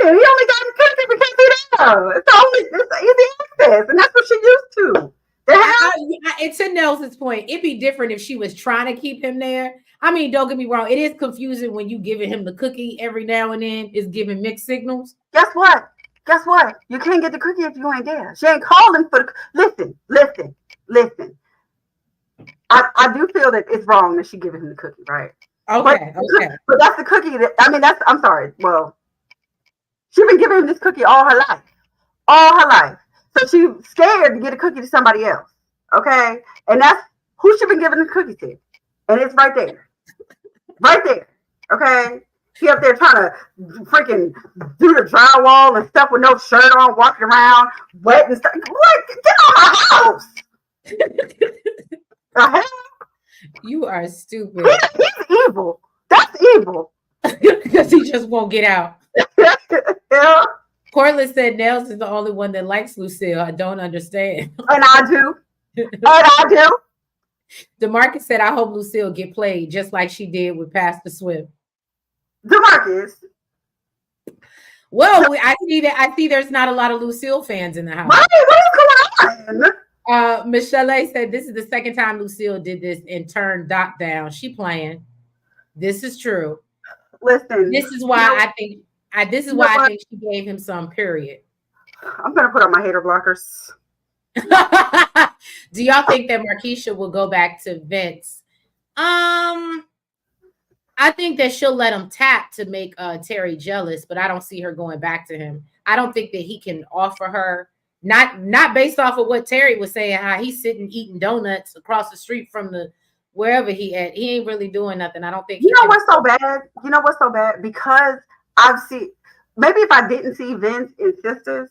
only got him 50 because he does. It's easy access, and that's what she used to.
And to Nelson's point, it'd be different if she was trying to keep him there. I mean, don't get me wrong. It is confusing when you giving him the cookie every now and then. It's giving mixed signals.
Guess what? Guess what? You can't get the cookie if you ain't there. She ain't calling for the. Listen. I do feel that it's wrong that she giving him the cookie, right?
Okay.
But that's the cookie that, I mean, I'm sorry. Well, she's been giving him this cookie all her life. All her life. So she's scared to get a cookie to somebody else. Okay? And that's who she been giving the cookie to. And it's right there. Right there. Okay? He up there trying to freaking do the drywall and stuff with no shirt on, walking around, wet and stuff. What? Get out of my house! The hell?
You are stupid.
He's evil. That's evil.
Because he just won't get out.
Yeah.
Cortland said Nels is the only one that likes Lucille. I don't understand.
And I do.
DeMarcus said, I hope Lucille get played just like she did with Pastor Swift.
DeMarcus.
Well, I see there's not a lot of Lucille fans in the house.
Right? What is going on?
Michelle said this is the second time Lucille did this and turned Doc down. She playing. This is true.
Listen.
This is why I think I think she gave him some, period.
I'm gonna put on my hater blockers.
Do y'all think that Markeisha will go back to Vince? I think that she'll let him tap to make Terry jealous, but I don't see her going back to him. I don't think that he can offer her, not based off of what Terry was saying, how he's sitting eating donuts across the street from the wherever he at. He ain't really doing nothing. I don't think.
You know what's so bad? Because I've seen, maybe if I didn't see Vince in Sisters,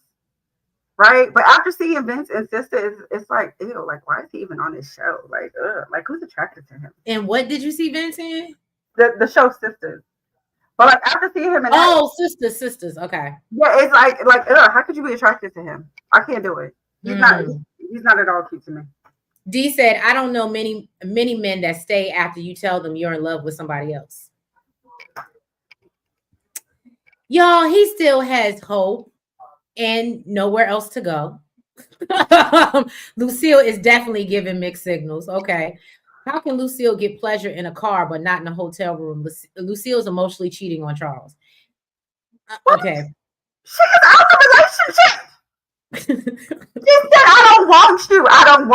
right? But after seeing Vince and Sisters, it's like, ew, like, why is he even on this show? Like, like, who's attracted to him?
And what did you see Vince in?
The show Sisters. But like after seeing him in
Sisters, okay.
Yeah, it's like, how could you be attracted to him? I can't do it. He's not at all cute to me.
D said, I don't know many men that stay after you tell them you're in love with somebody else. Y'all, he still has hope and nowhere else to go. Lucille is definitely giving mixed signals. Okay. How can Lucille get pleasure in a car but not in a hotel room? Lucille's emotionally cheating on Charles. Okay.
She's out of the relationship. She said, I don't want you. I don't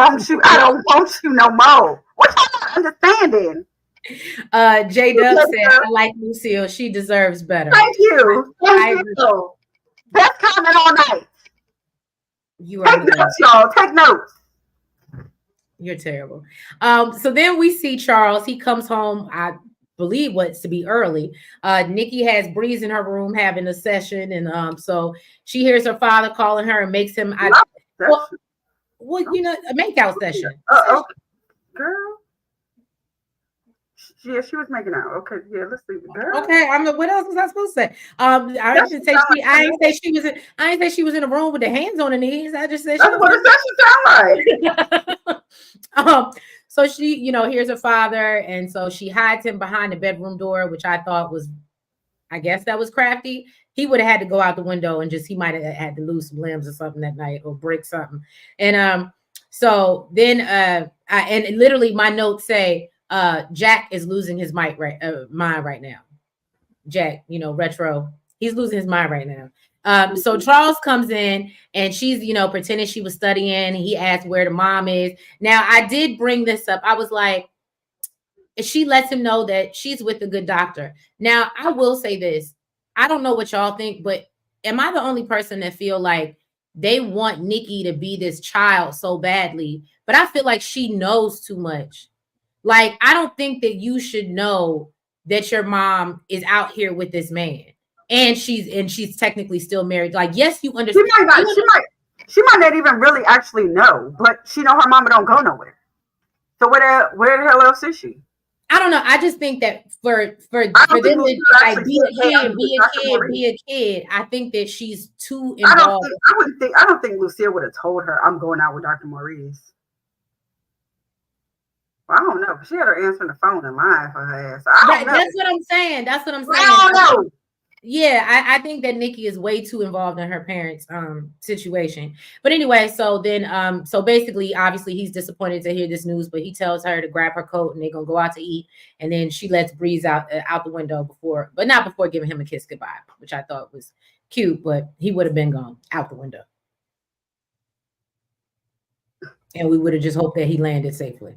want you no more. What y'all not understanding?
J Dub said, I like Lucille. She deserves better.
Thank you. Thank you. Best comment all night. Take notes, y'all. Take notes.
You're terrible. So then we see Charles. He comes home, I believe what's to be early. Nikki has Breeze in her room having a session. And so she hears her father calling her and makes him a makeout session.
Okay. Girl. Yeah, she was making out. Okay, yeah, let's leave it. Girl.
Okay, what else was I supposed to say? I didn't say she was in a room with the hands on her knees. I just said
that's what the session sound
like. So she, here's her father, and so she hides him behind the bedroom door, which I thought was, I guess that was crafty. He would have had to go out the window and he might have had to lose some limbs or something that night or break something. And so then and literally my notes say Jack is losing his mind right now. Jack, retro, he's losing his mind right now. So Charles comes in and she's, pretending she was studying. He asked where the mom is. Now, I did bring this up. I was like, she lets him know that she's with a good doctor. Now, I will say this. I don't know what y'all think, but am I the only person that feel like they want Nikki to be this child so badly? But I feel like she knows too much. Like, I don't think that you should know that your mom is out here with this man. And she's technically still married. Like, yes, you understand.
She might not even really actually know, but she know her mama don't go nowhere. So where the hell else is she?
I don't know. I just think that for them to like be a kid, I think that she's too involved.
I don't think Lucille would have told her I'm going out with Dr. Maurice. Well, I don't know. She had her answering the phone and lying for her ass. That's
what I'm saying.
I don't know.
Yeah, I think that Nikki is way too involved in her parents' situation. But anyway, so basically, obviously, he's disappointed to hear this news, but he tells her to grab her coat and they're gonna go out to eat. And then she lets Breeze out the window before, but not before giving him a kiss goodbye, which I thought was cute. But he would have been gone out the window, and we would have just hoped that he landed safely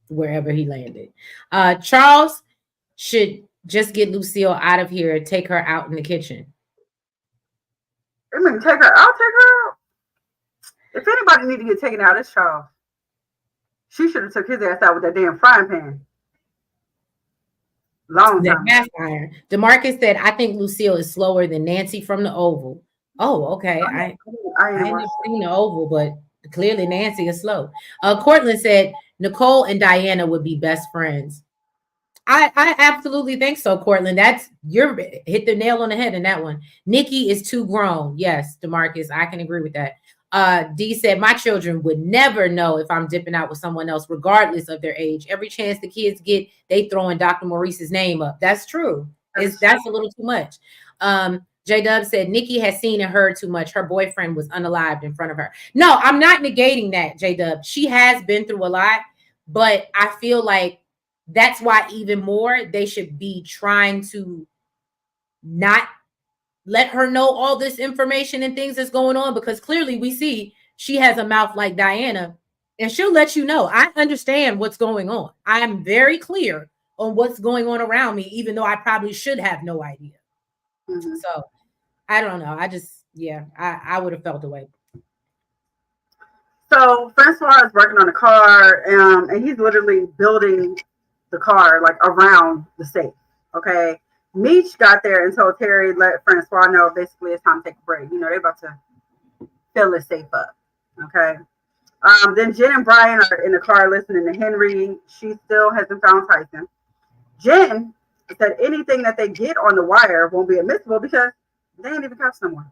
wherever he landed. Charles should just get Lucille out of here and take her out in the kitchen.
I mean, take her. I'll take her out. If anybody need to get taken out, it's Charles. She should have took his ass out with that damn frying pan. Long
That
time.
cast iron. DeMarcus said, I think Lucille is slower than Nancy from the Oval. Oh, okay. I ain't never seen the Oval, but clearly Nancy is slow. Cortland said Nicole and Diana would be best friends. I absolutely think so, Cortland. You're hit the nail on the head in that one. Nikki is too grown. Yes, DeMarcus, I can agree with that. D said, my children would never know if I'm dipping out with someone else, regardless of their age. Every chance the kids get, they throwing Dr. Maurice's name up. That's true. That's a little too much. J Dub said, Nikki has seen and heard too much. Her boyfriend was unalived in front of her. No, I'm not negating that, J Dub. She has been through a lot, but I feel like that's why even more they should be trying to not let her know all this information and things that's going on, because clearly we see she has a mouth like Diana and she'll let you know. I understand what's going on. I am very clear on what's going on around me, even though I probably should have no idea. Mm-hmm. So I don't know. I would have felt the way.
So Francois is working on a car, and he's literally building the car like around the safe. Okay. Meech got there and told Terry, let Francois know basically it's time to take a break. You know, they're about to fill the safe up. Okay. Then Jen and Brian are in the car listening to Henry. She still hasn't found Tyson. Jen said anything that they get on the wire won't be admissible because they ain't even got someone.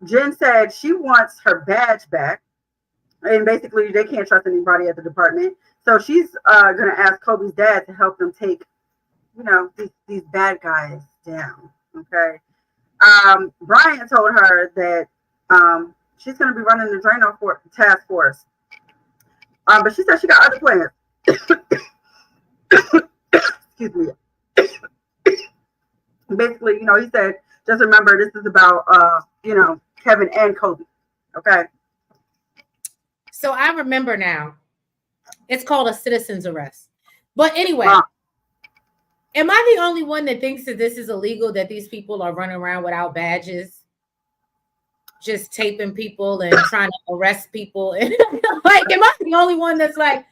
Jen said she wants her badge back. And basically, they can't trust anybody at the department. So she's going to ask Kobe's dad to help them take, you know, these bad guys down. Okay. Brian told her that she's going to be running the Drano task force. But she said she got other plans. Excuse me. Basically, you know, he said, just remember, this is about, you know, Kevin and Kobe. Okay.
So I remember now. It's called a citizen's arrest. But anyway, am I the only one that thinks that this is illegal, that these people are running around without badges, just taping people and trying to arrest people? And like, am I the only one that's like,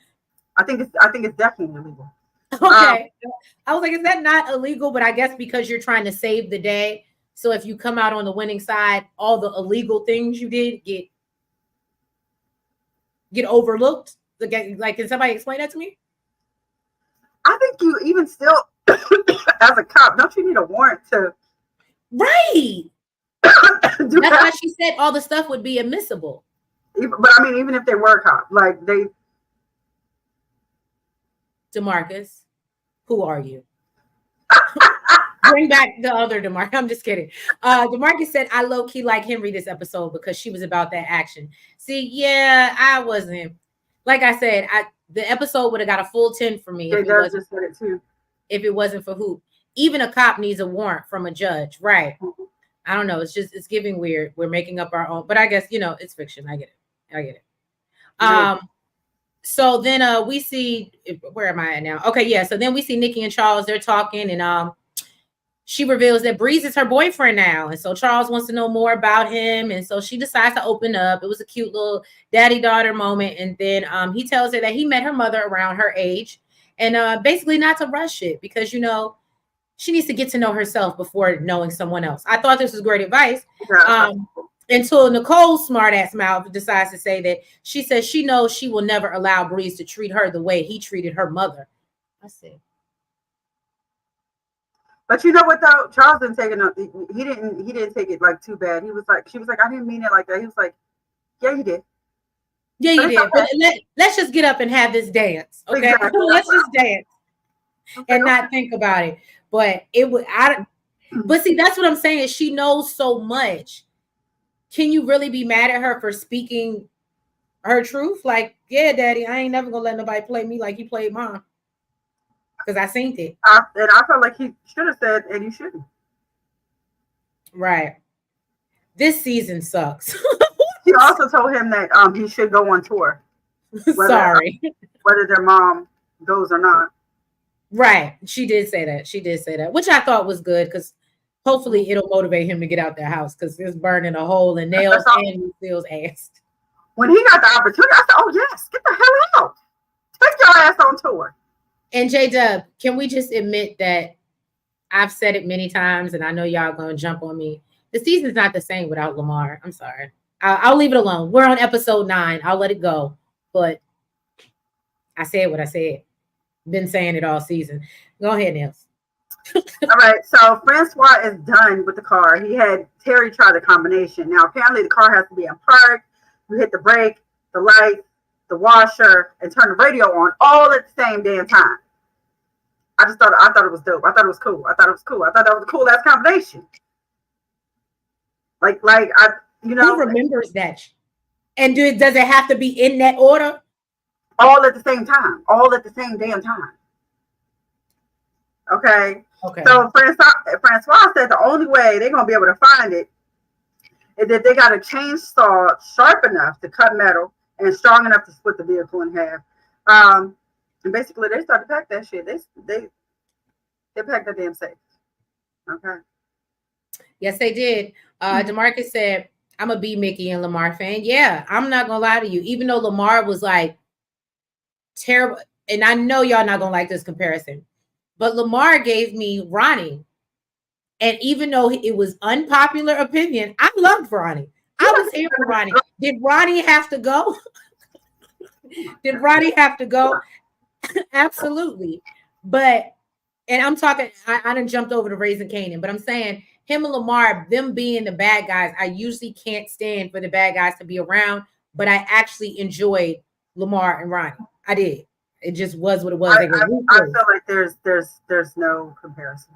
I think it's definitely illegal.
Okay. I was like, is that not illegal? But I guess because you're trying to save the day. So if you come out on the winning side, all the illegal things you did get overlooked. Like, can somebody explain that to me?
I think you even still, as a cop, don't you need a warrant to?
Right. That's why she said all the stuff would be admissible.
But I mean, even if they were a cop, like they.
DeMarcus, who are you? Bring back the other DeMarcus. I'm just kidding. DeMarcus said, I low-key like Henry this episode because she was about that action. See, yeah, I wasn't. Like I said, the episode would have got a full 10 for me if it wasn't for Hoop. Even a cop needs a warrant from a judge, right? Mm-hmm. I don't know. It's giving weird. We're making up our own, but I guess, you know, it's fiction. I get it. Mm-hmm. So then we see, where am I at now? Okay, yeah. So then we see Nikki and Charles. They're talking, and she reveals that Breeze is her boyfriend now. And so Charles wants to know more about him. And so she decides to open up. It was a cute little daddy-daughter moment. And then he tells her that he met her mother around her age. And basically not to rush it because, you know, she needs to get to know herself before knowing someone else. I thought this was great advice. Until Nicole's smart-ass mouth decides to say that she says she knows she will never allow Breeze to treat her the way he treated her mother. I said.
But you know what though? Charles didn't take it. He didn't take it like too bad. She was like, I didn't mean it like that. He was like, yeah, you did.
Yeah, you did. Okay. But let's just get up and have this dance. Okay. Exactly. Let's just dance and not think about it. But But see, that's what I'm saying. She knows so much. Can you really be mad at her for speaking her truth? Like, yeah, daddy, I ain't never gonna let nobody play me like you played mom. Because I seen it.
And I felt like he should have said, and you shouldn't.
Right. This season sucks.
She also told him that he should go on tour.
Sorry.
Whether their mom goes or not.
Right. She did say that, which I thought was good because hopefully it'll motivate him to get out their house because it's burning a hole in nails and Lucille's ass.
When he got the opportunity, I said, oh, yes, get the hell out. Take your ass on tour.
And J-Dub, can we just admit that I've said it many times and I know y'all going to jump on me. The season's not the same without Lamar. I'm sorry. I'll leave it alone. We're on episode 9. I'll let it go. But I said what I said. Been saying it all season. Go ahead, Nils.
All right. So Francois is done with the car. He had Terry try the combination. Now, apparently the car has to be in park. You hit the brake, the light, the washer, and turn the radio on all at the same damn time. I thought it was dope. I thought it was cool. I thought that was a cool ass combination. Like
who remembers that? And does it have to be in that order?
All at the same time. All at the same damn time. Okay. So Francois said the only way they're gonna be able to find it is that they got a chainsaw sharp enough to cut metal and strong enough to split the vehicle in half. And basically they started to pack that shit. They packed that damn safe. Okay.
Yes, they did. DeMarcus said, I'm a B Mickey and Lamar fan. Yeah, I'm not gonna lie to you. Even though Lamar was like terrible, and I know y'all not gonna like this comparison, but Lamar gave me Ronnie. And even though it was unpopular opinion, I loved Ronnie. I was here for Ronnie. Did Ronnie have to go? Did Ronnie have to go? Absolutely. But, and I'm talking, I done jumped over to Raising Canaan, but I'm saying him and Lamar, them being the bad guys, I usually can't stand for the bad guys to be around, but I actually enjoyed Lamar and Ronnie. I did. It just was what it was.
I feel like there's no comparison.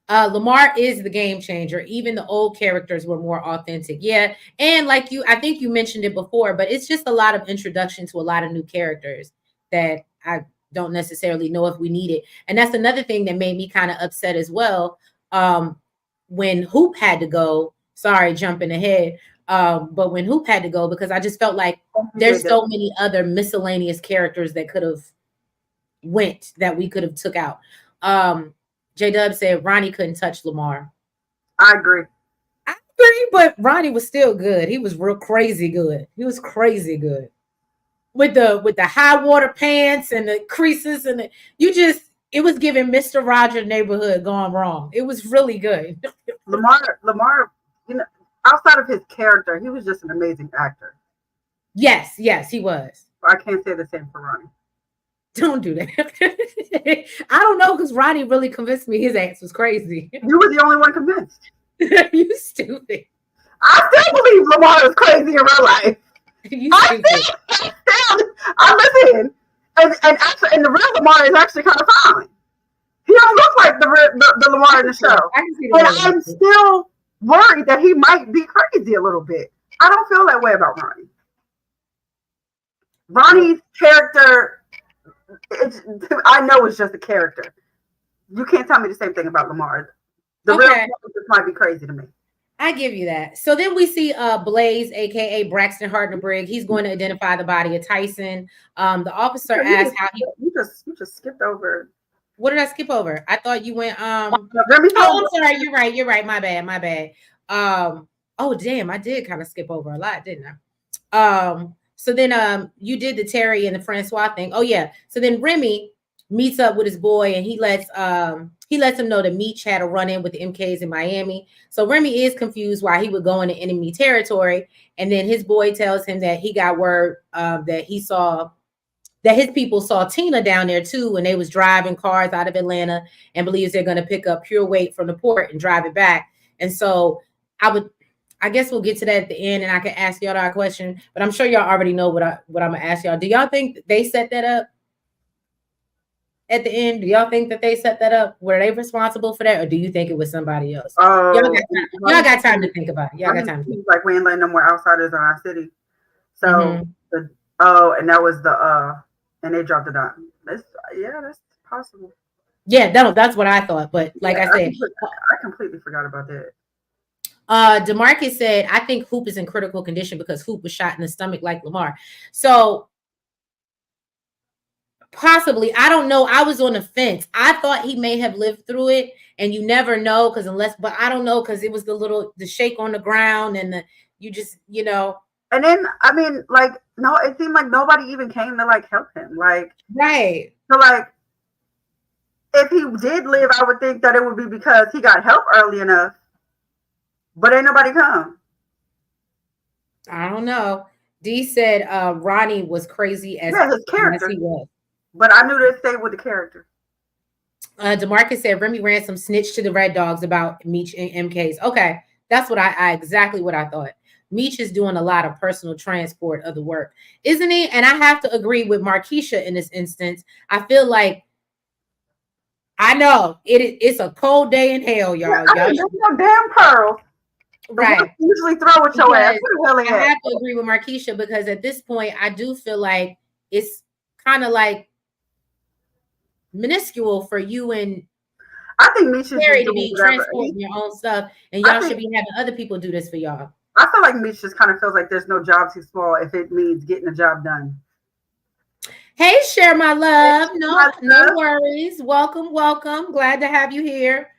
Lamar is the game changer. Even the old characters were more authentic. Yeah. And like I think you mentioned it before, but it's just a lot of introduction to a lot of new characters that I don't necessarily know if we need it. And that's another thing that made me kind of upset as well. When Hoop had to go, sorry, jumping ahead. But when Hoop had to go, because I just felt like there's so many other miscellaneous characters that could have went that we could have took out. J-Dub said Ronnie couldn't touch Lamar.
I agree,
but Ronnie was still good. He was real crazy good. He was crazy good with the high water pants and the creases and it was giving Mr. Rogers Neighborhood gone wrong. It was really good.
Lamar, outside of his character, he was just an amazing actor.
Yes, he was.
I can't say the same for Ronnie.
Don't do that. I don't know, because Ronnie really convinced me his ass was crazy.
You were the only one convinced.
You stupid.
I still believe Lamar is crazy in real life. I listen. And actually, and the real Lamar is actually kind of fine. He don't look like the Lamar in the show. And I'm still worried that he might be crazy a little bit. I don't feel that way about Ronnie. Ronnie's character, I know it's just a character. You can't tell me the same thing about Lamar. The real Lamar just might be crazy to me.
I give you that. So then we see Blaze, aka Braxton Hartnebrig. He's going to identify the body of Tyson. The officer asked how he.
You just skipped over.
What did I skip over? I thought you went. Oh, I'm sorry. You're right. My bad. Oh, damn. I did kind of skip over a lot, didn't I? So then you did the Terry and the Francois thing. Oh yeah. So then Remy meets up with his boy and he lets him know that Meech had a run-in with the MKs in Miami. So Remy is confused why he would go into enemy territory. And then his boy tells him that he got word that his people saw Tina down there too, and they was driving cars out of Atlanta and believes they're going to pick up pure weight from the port and drive it back. And so I guess we'll get to that at the end and I can ask y'all that question, but I'm sure y'all already know what I'm going to ask y'all. Do y'all think they set that up? at the end? Do y'all think that they set that up? Were they responsible for that, or do you think it was somebody else?
Oh,
Y'all got time to think about it. Y'all got time.
He's like, we ain't letting no more outsiders in our city. So,
Mm-hmm.
and that was and they dropped it on. That's possible.
Yeah, that's what I thought. But like I said,
I completely forgot about that.
DeMarcus said, I think Hoop is in critical condition because Hoop was shot in the stomach like Lamar. So possibly, I don't know. I was on the fence. I thought he may have lived through it, and you never know but I don't know, because it was the shake on the ground and you just,
And then, I mean, like, no, it seemed like nobody even came to like help him. Like,
right.
So like, if he did live, I would think that it would be because he got help early enough, but ain't nobody come.
I don't know. D said Ronnie was crazy as
his character.
As he was.
But I knew they stayed with the character.
DeMarcus said Remy Ransom snitched to the Red Dogs about Meech and MKs. Okay, that's what I exactly what I thought. Meech is doing a lot of personal transport of the work, isn't he? And I have to agree with Markeisha in this instance. I feel like I know it's a cold day in hell, y'all.
There's no damn pearls.
Right.
Usually throw at your ass.
I have to agree with Markeisha, because at this point, I do feel like it's kind of like minuscule for you and
I think Meech should
to be transporting your own stuff, and y'all should be having other people do this for y'all.
I feel like Meech just kind of feels like there's no job too small if it means getting the job done.
Hey, Share my love. No worries. Welcome. Glad to have you here.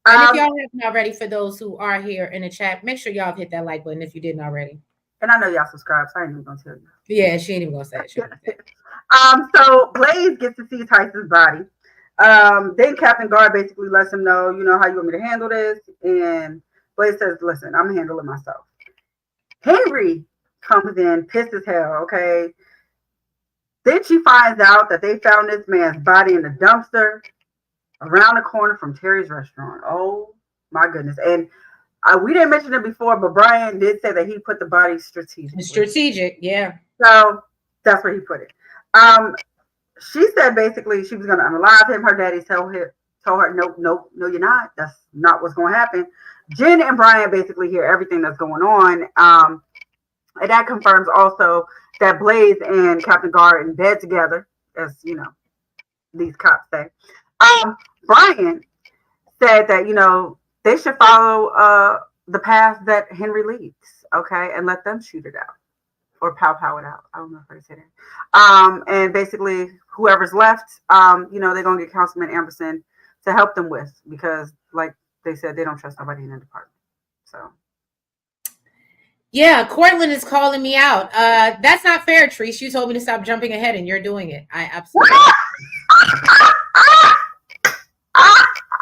And if y'all haven't already, for those who are here in the chat, make sure y'all hit that like button if you didn't already.
And I know y'all subscribe, so I ain't even gonna tell you.
Yeah, she ain't even gonna say it.
So Blaze gets to see Tyson's body. Then Captain Guard basically lets him know, you know, how you want me to handle this. And Blaze says, listen, I'm handling myself. Henry comes in, pissed as hell, okay? Then she finds out that they found this man's body in a dumpster around the corner from Terry's restaurant. Oh my goodness. And we didn't mention it before, but Brian did say that he put the body strategically.
Strategic, yeah.
So that's where he put it. She said basically she was going to unalive him. Her daddy told her, no, you're not. That's not what's going to happen. Jen and Brian basically hear everything that's going on. And that confirms also that Blaze and Captain Guard are in bed together, as you know, these cops say. Brian said that, you know, they should follow the path that Henry leads, okay, and let them shoot it out or pow it out. I don't know if I can say that. And basically, whoever's left, you know, they're gonna get Councilman Amberson to help them with, because, like they said, they don't trust nobody in the department. So.
Yeah, Cortland is calling me out. That's not fair, Treese. You told me to stop jumping ahead, and you're doing it. I absolutely.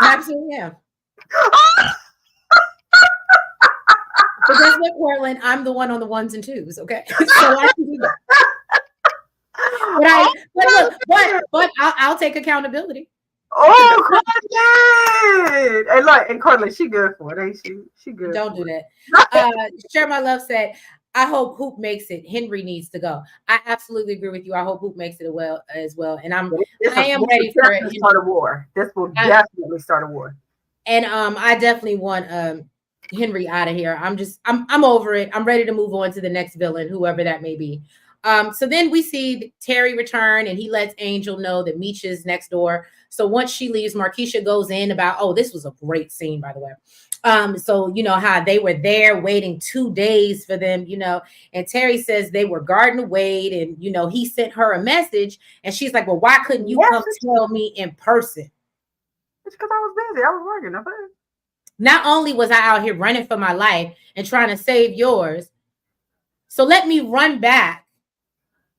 Absolutely am. But guess what, Cortland? I'm the one on the ones and twos, okay? So I can do that. But I'll take accountability.
Oh, Cortland! And like, and Cortland, she good for it, ain't she? She good.
Don't do that. Share my love said, I hope Hoop makes it. Henry needs to go. I absolutely agree with you. I hope Hoop makes it as well. And I am ready for it.
Start a war. This will definitely start a war.
And I definitely want Henry out of here. I'm over it. I'm ready to move on to the next villain, whoever that may be. So then we see Terry return, and he lets Angel know that Meech is next door. So once she leaves, Markeisha goes in about, this was a great scene, by the way. So, you know, how they were there waiting 2 days for them, you know, and Terry says they were guarding Wade, and, you know, he sent her a message, and she's like, well, why couldn't you come tell me in person?
It's because I was busy. I was working. Okay.
Not only was I out here running for my life and trying to save yours, so let me run back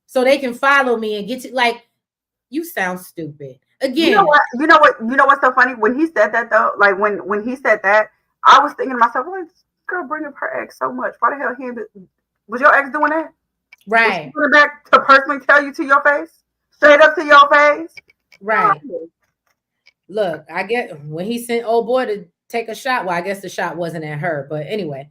so they can follow me and get to, like, you sound stupid. Again.
You know what's so funny? When he said that, though, like when he said that, I was thinking to myself, well, this girl bring up her ex so much. Why the hell was your ex doing that?
Right.
Was she coming back to personally tell you to your face? Straight up to your face?
Right. Oh. Look, I get when he sent old boy to take a shot. Well, I guess the shot wasn't at her, but anyway.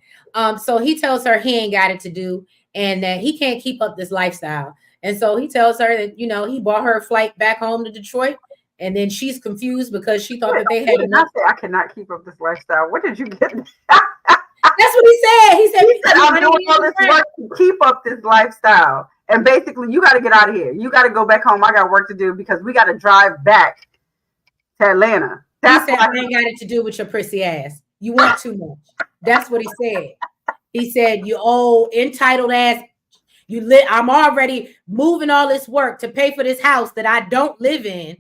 So he tells her he ain't got it to do, and that he can't keep up this lifestyle. And so he tells her that, you know, he bought her a flight back home to Detroit, and then she's confused because she thought
Wait,
that they
what
had
did I
enough.
say? I cannot keep up this lifestyle. What did you get?
That's what he said. He said,
He said,
"You
I'm
running
doing
me
all
in the
this
ground."
work to keep up this lifestyle. And basically, you got to get out of here. You got to go back home. I got work to do because we got to drive back to Atlanta.
He
That's
said,
why.
"I ain't got it to do with your prissy ass. You want too much." That's what he said. He said, "You old entitled ass. I'm already moving all this work to pay for this house that I don't live in."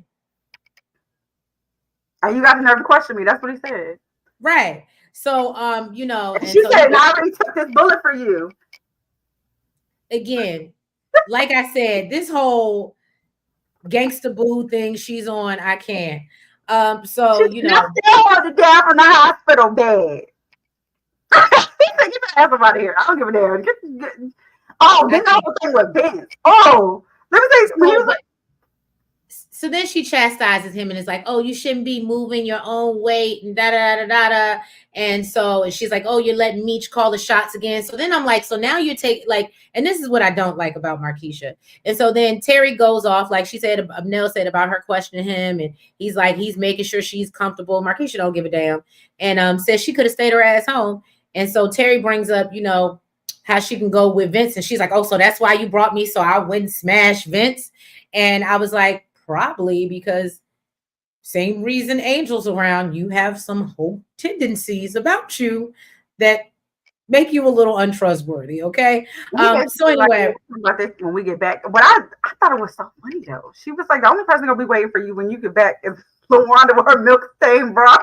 And you got to never question me. That's what he said.
Right. So,
And
and
she
so
said, I already took this bullet for you.
again, like I said, this whole gangsta boo thing she's on, I can't. So
She's still holding down from the hospital bed. He said, get the ass out of here. I don't give a damn. Oh, then the whole thing with Vince. Oh, let me tell you something. He was like,
so then she chastises him and is like, "Oh, you shouldn't be moving your own weight and da da da da da." And so she's like, "Oh, you're letting Meech call the shots again." So then I'm like, so now you take like, and this is what I don't like about Markeisha. And so then Terry goes off, like she said, Nell said about her questioning him, and he's like, he's making sure she's comfortable. Markeisha don't give a damn, and says she could have stayed her ass home. And so Terry brings up, how she can go with Vince, and she's like, "Oh, so that's why you brought me, so I wouldn't smash Vince." And I was like, probably because same reason Angel's around, you have some whole tendencies about you that make you a little untrustworthy. Okay. So anyway,
about this when we get back, but I thought it was so funny though. She was like, the only person gonna be waiting for you when you get back is LaWanda with her milk stain bra.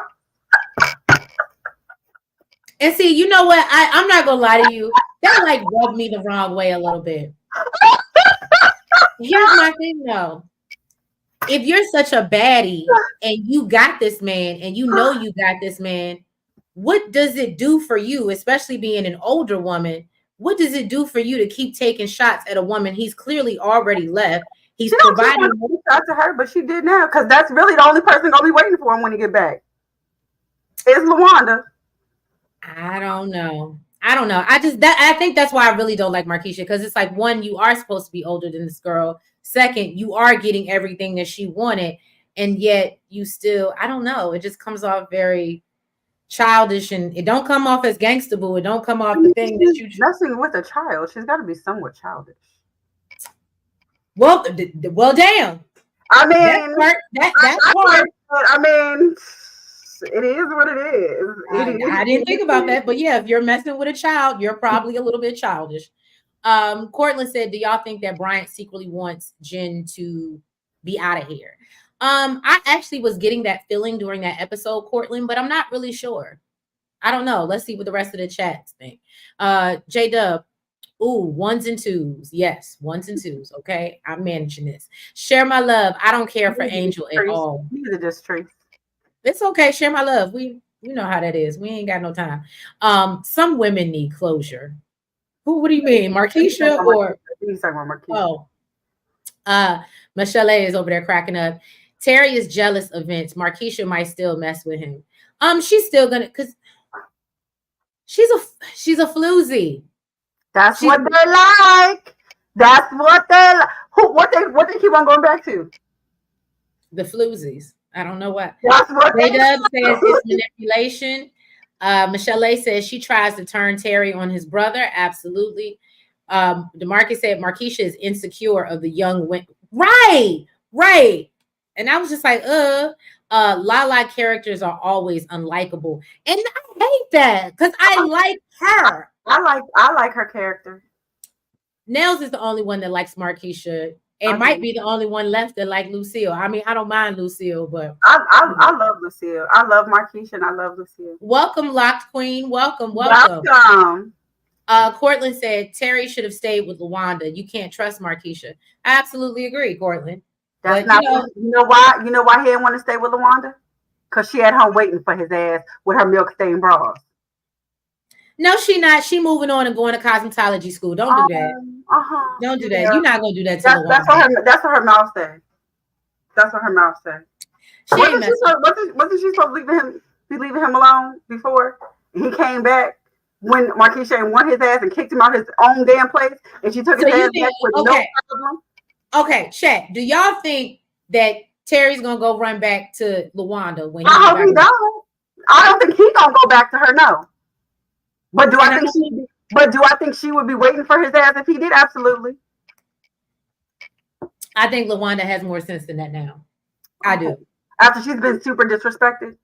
And see, you know what? I'm not gonna lie to you. That like rubbed me the wrong way a little bit. Here's my thing though. If you're such a baddie and you got this man and you know you got this man, what does it do for you, especially being an older woman? What does it do for you to keep taking shots at a woman he's clearly already left? He's providing
shots to her, but she did now because that's really the only person gonna be waiting for him when he get back. Is LaWanda.
I don't know. I think that's why I really don't like Markeisha, because it's like, one, you are supposed to be older than this girl. Second, you are getting everything that she wanted, and yet you still, I don't know. It just comes off very childish, and it don't come off as gangsta boo. It don't come off the thing that you
messing with a child. She's got to be somewhat childish.
Well, damn.
I mean,
that part.
I mean, it is what it is.
I didn't think about that, but yeah, if you're messing with a child, you're probably a little bit childish. Cortland said, "Do y'all think that Bryant secretly wants Jen to be out of here?" I actually was getting that feeling during that episode, Cortland, but I'm not really sure. I don't know. Let's see what the rest of the chats think. J Dub, ooh, ones and twos. Yes, ones and twos. Okay, I'm managing this. Share my love. I don't care for Angel at all.
Neither does Trace.
It's okay. Share my love. We know how that is. We ain't got no time. Some women need closure. What do you mean, Markeisha or? Oh, Michelle is over there cracking up. Terry is jealous of Vince. Markeisha might still mess with him. She's still gonna, cause she's a floozy.
That's what they like. That's what they like. What they keep on going back to?
The floozies. I don't know what.
That's what
J-Dub says it's manipulation. Michelle A says she tries to turn Terry on his brother. Absolutely. DeMarcus said Markeisha is insecure of the young women. Right. And I was just like, Lala characters are always unlikable. And I hate that because I like her.
I like her character.
Nels is the only one that likes Markeisha. It might be the only one left that like Lucille. I mean, I don't mind Lucille, but
I love Lucille. I love Markeisha and I love Lucille.
Welcome, Locked Queen. Welcome. Cortland said Terry should have stayed with LaWanda. You can't trust Markeisha. I absolutely agree, Cortland.
That's not you know why? You know why he didn't want to stay with LaWanda? Because she had home waiting for his ass with her milk stained bras.
No, she not. She moving on and going to cosmetology school. Don't do that. Don't do that. Yeah. You're not gonna do that to
that's what her mouth said. That's what her mouth said. Wasn't she supposed to be leaving him alone before? And he came back when Markeisha won his ass and kicked him out his own damn place, and she took his ass back with no problem.
Okay, chat. Do y'all think that Terry's gonna go run back to Lawanda when he
I
get
hope
back.
he don't. I don't think he gonna go back to her. No. But do I think she? But do I think she would be waiting for his ass if he did? Absolutely.
I think Lawanda has more sense than that now. I do.
After she's been super disrespected.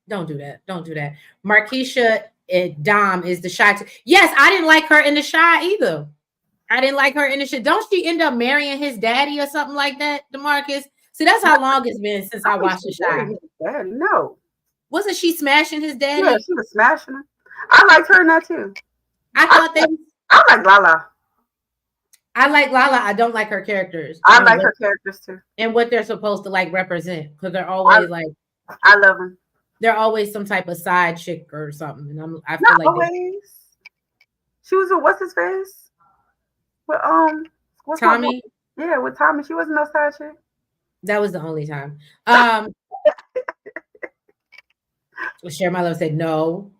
Don't do that. Don't do that. Markeisha Dom is the Shy. Yes, I didn't like her in the Shy either. I didn't like her in the shit. Don't she end up marrying his daddy or something like that, DeMarcus? See, that's how long it's been since I watched the Shy.
Daddy, no.
Wasn't she smashing his daddy?
Yeah, she was smashing him. I liked her in that too.
I thought that.
I like Lala.
I like Lala. I don't like her characters.
I like her characters too.
And what they're supposed to like represent, because they're always
I love them.
They're always some type of side chick or something. And I feel
not
like
always. She was with what's his face? With what's
Tommy?
Yeah, with Tommy. She wasn't no side chick.
That was the only time. Share My Love said no.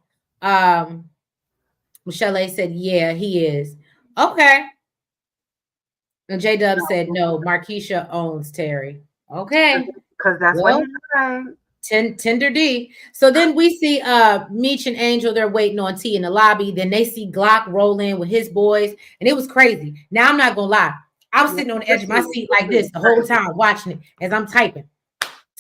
Michelle A said, yeah, he is. Okay. And J-Dub said, no, Markeisha owns Terry. Okay.
Because that's what he's saying.
Tender D. So then we see Meech and Angel, they're waiting on T in the lobby. Then they see Glock roll in with his boys. And it was crazy. Now, I'm not going to lie. I was sitting on the edge of my seat like this the whole time watching it as I'm typing.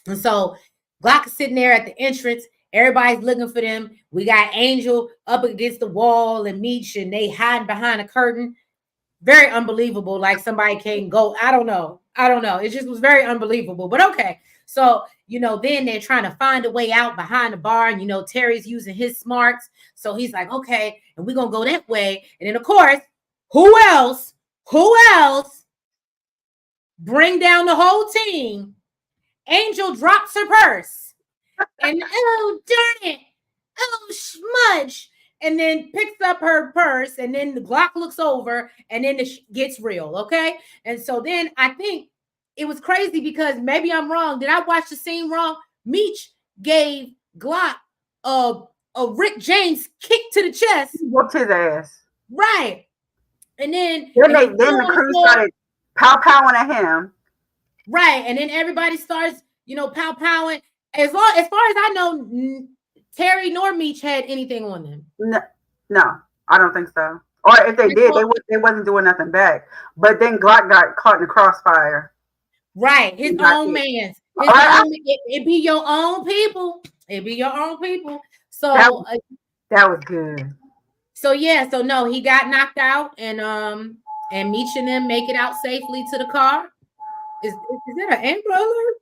And so Glock is sitting there at the entrance. Everybody's looking for them. We got Angel up against the wall and Meech, and they hiding behind a curtain. Very unbelievable. Like somebody can go. I don't know. It just was very unbelievable. But okay. So, then they're trying to find a way out behind the bar. And, Terry's using his smarts. So he's like, okay, and we're going to go that way. And then, of course, who else bring down the whole team? Angel drops her purse. And, oh, darn it. Oh, smudge. And then picks up her purse. And then the Glock looks over. And then it gets real, okay? And so then I think it was crazy because maybe I'm wrong. Did I watch the scene wrong? Meech gave Glock a Rick James kick to the chest.
Whooped his ass.
Right. And then
the crew started pow-powing at him.
Right. And then everybody starts, pow-powing. As far as I know, Terry nor Meech had anything on them.
No, I don't think so. Or if they did, they wasn't doing nothing back. But then Glock got caught in the crossfire.
Right, his own man's. It be your own people. It be your own people. So
that was good.
So yeah, so no, he got knocked out, and Meech and them make it out safely to the car. Is that an Amber Alert?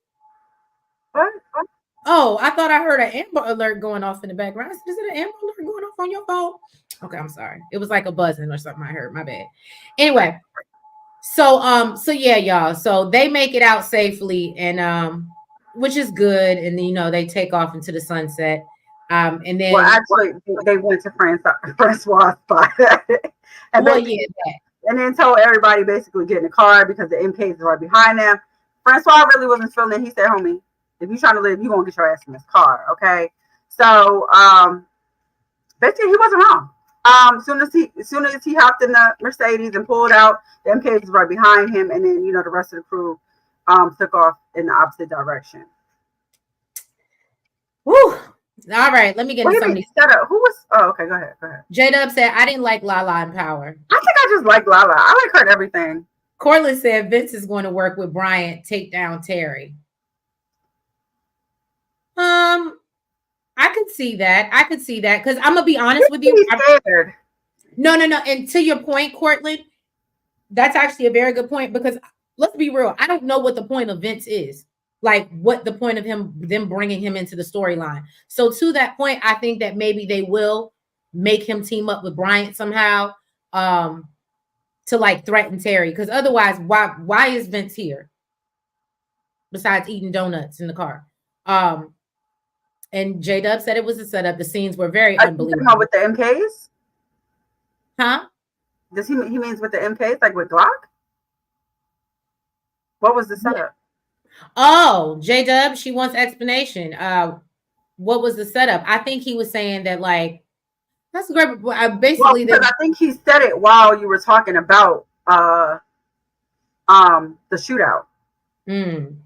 What?
Oh, I thought I heard an Amber Alert going off in the background. Is it an Amber Alert going off on your phone? Okay, I'm sorry. It was like a buzzing or something I heard. My bad. Anyway. So yeah, y'all. So they make it out safely, and which is good. And they take off into the sunset. And then
actually they went to Francois' spot. And then told everybody basically get in the car because the MKs is right behind them. Francois really wasn't feeling it. He said, homie, if you're trying to live, you're gonna get your ass in this car, okay? So basically he wasn't wrong. As soon as he hopped in the Mercedes and pulled out, the MK was right behind him, and then the rest of the crew took off in the opposite direction.
Woo! All right, let me get into something.
Who was? Oh, okay, go ahead.
J-Dub said, "I didn't like Lala in Power."
I think I just like Lala. I like her in everything.
Cortland said Vince is going to work with Bryant, take down Terry. I could see that. Because I'm gonna be honest with you. No. And to your point, Cortland, that's actually a very good point, because let's be real. I don't know what the point of Vince is. Like, what the point of them bringing him into the storyline. So to that point, I think that maybe they will make him team up with Bryant somehow to like threaten Terry. Because otherwise, why is Vince here? Besides eating donuts in the car. And J-Dub said it was a setup. The scenes were very unbelievable.
With the MKs?
Huh?
Does he means with the MKs, like with Glock? What was the setup?
Oh, J-Dub, she wants explanation. What was the setup? I think he was saying that, like, that's great. Basically,
I think he said it while you were talking about the shootout.
Mm.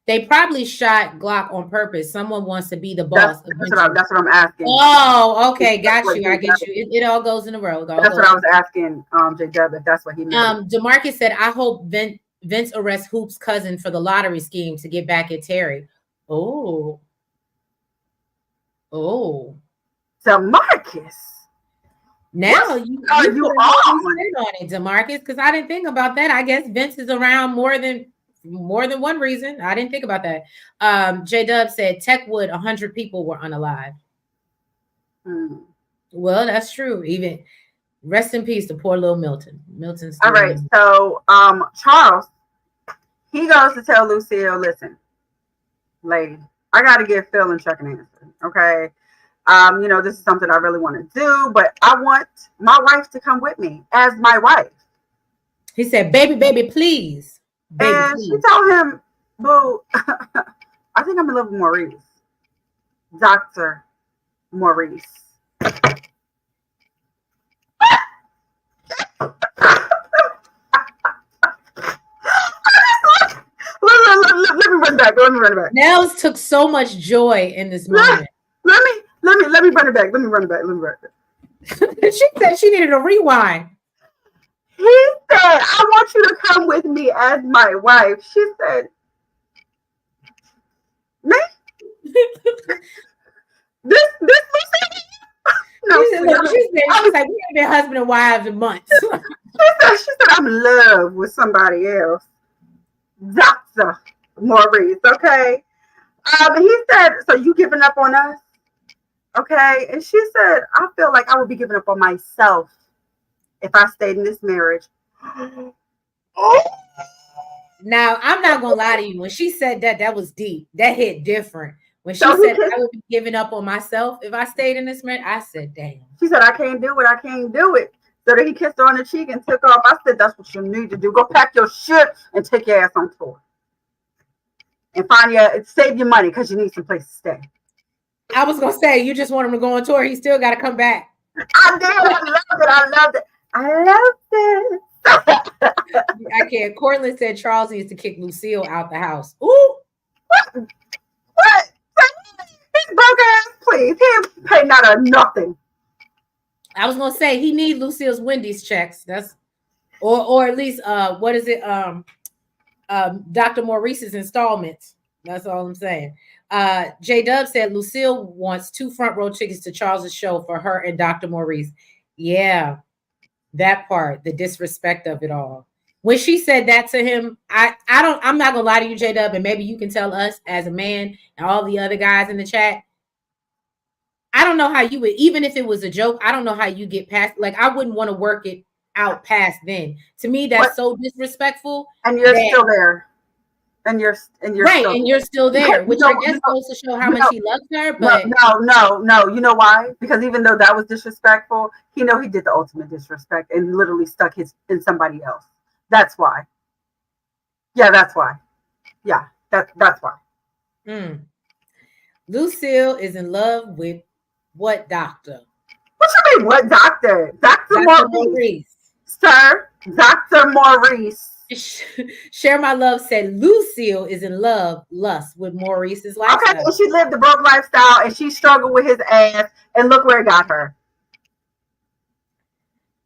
They probably shot Glock on purpose. Someone wants to be the boss.
That's what I'm asking.
Oh, okay, got you. I get you. It all goes in a row.
That's what I was asking, J-Dub, if that's what he meant.
DeMarcus said, "I hope Vince arrests Hoop's cousin for the lottery scheme to get back at Terry." Oh,
DeMarcus.
Now you on it, DeMarcus, because I didn't think about that. I guess Vince is around more than one reason. I didn't think about that. J-Dub said Techwood, 100 people were unalive. Well, that's true. Even rest in peace to poor little Milton. Milton's
all right. So Charles, he goes to tell Lucille, listen, lady, I gotta give Phil and Chuck an answer. Okay. This is something I really want to do, but I want my wife to come with me as my wife.
He said, baby, please. Baby,
and
please.
She told him, boo, I think I'm in love with Maurice. Dr. Maurice. Let me run back.
Nels took so much joy in this moment.
Let me run it back. Let me run it back.
She said she needed a rewind.
He said, I want you to come with me as my wife. She said, me? this no,
she's like, we have been husband and wives in months.
she said, I'm in love with somebody else. Dr. Maurice, okay? He said, so you giving up on us? Okay? And she said, I feel like I would be giving up on myself if I stayed in this marriage.
Now, I'm not going to lie to you. When she said that was deep. That hit different. When she said I would be giving up on myself if I stayed in this marriage, I said, damn.
She said, I can't do it. So that he kissed her on the cheek and took off. I said, that's what you need to do. Go pack your shit and take your ass on tour. And save your money because you need some place to stay.
I was going to say, you just want him to go on tour. He still got to come back.
I did. I loved it.
I can't. Cortland said Charles needs to kick Lucille out the house. Ooh.
What? His broke ass, please. He didn't pay not a nothing.
I was gonna say he needs Lucille's Wendy's checks. That's or at least what is it? Dr. Maurice's installments. That's all I'm saying. J-Dub said Lucille wants 2 front row tickets to Charles's show for her and Dr. Maurice. Yeah, that part, the disrespect of it all. When she said that to him, I'm not gonna lie to you, J-Dub, and maybe you can tell us as a man and all the other guys in the chat. I don't know how you would, even if it was a joke, I don't know how you get past, like, I wouldn't want to work it out past then. To me, that's so disrespectful.
And you're still there. And you're
right, and you're still there, which I guess goes to show how much he loves her. But
no. You know why? Because even though that was disrespectful, he did the ultimate disrespect and literally stuck his in somebody else. That's why. Yeah, that's why. Yeah, that's why.
Lucille is in love with what doctor?
What you mean, what doctor? Dr. Maurice. Sir, Dr. Maurice.
Share My Love said Lucille is in lust with Maurice's lifestyle.
Okay, so she lived the broke lifestyle and she struggled with his ass, and look where it got her.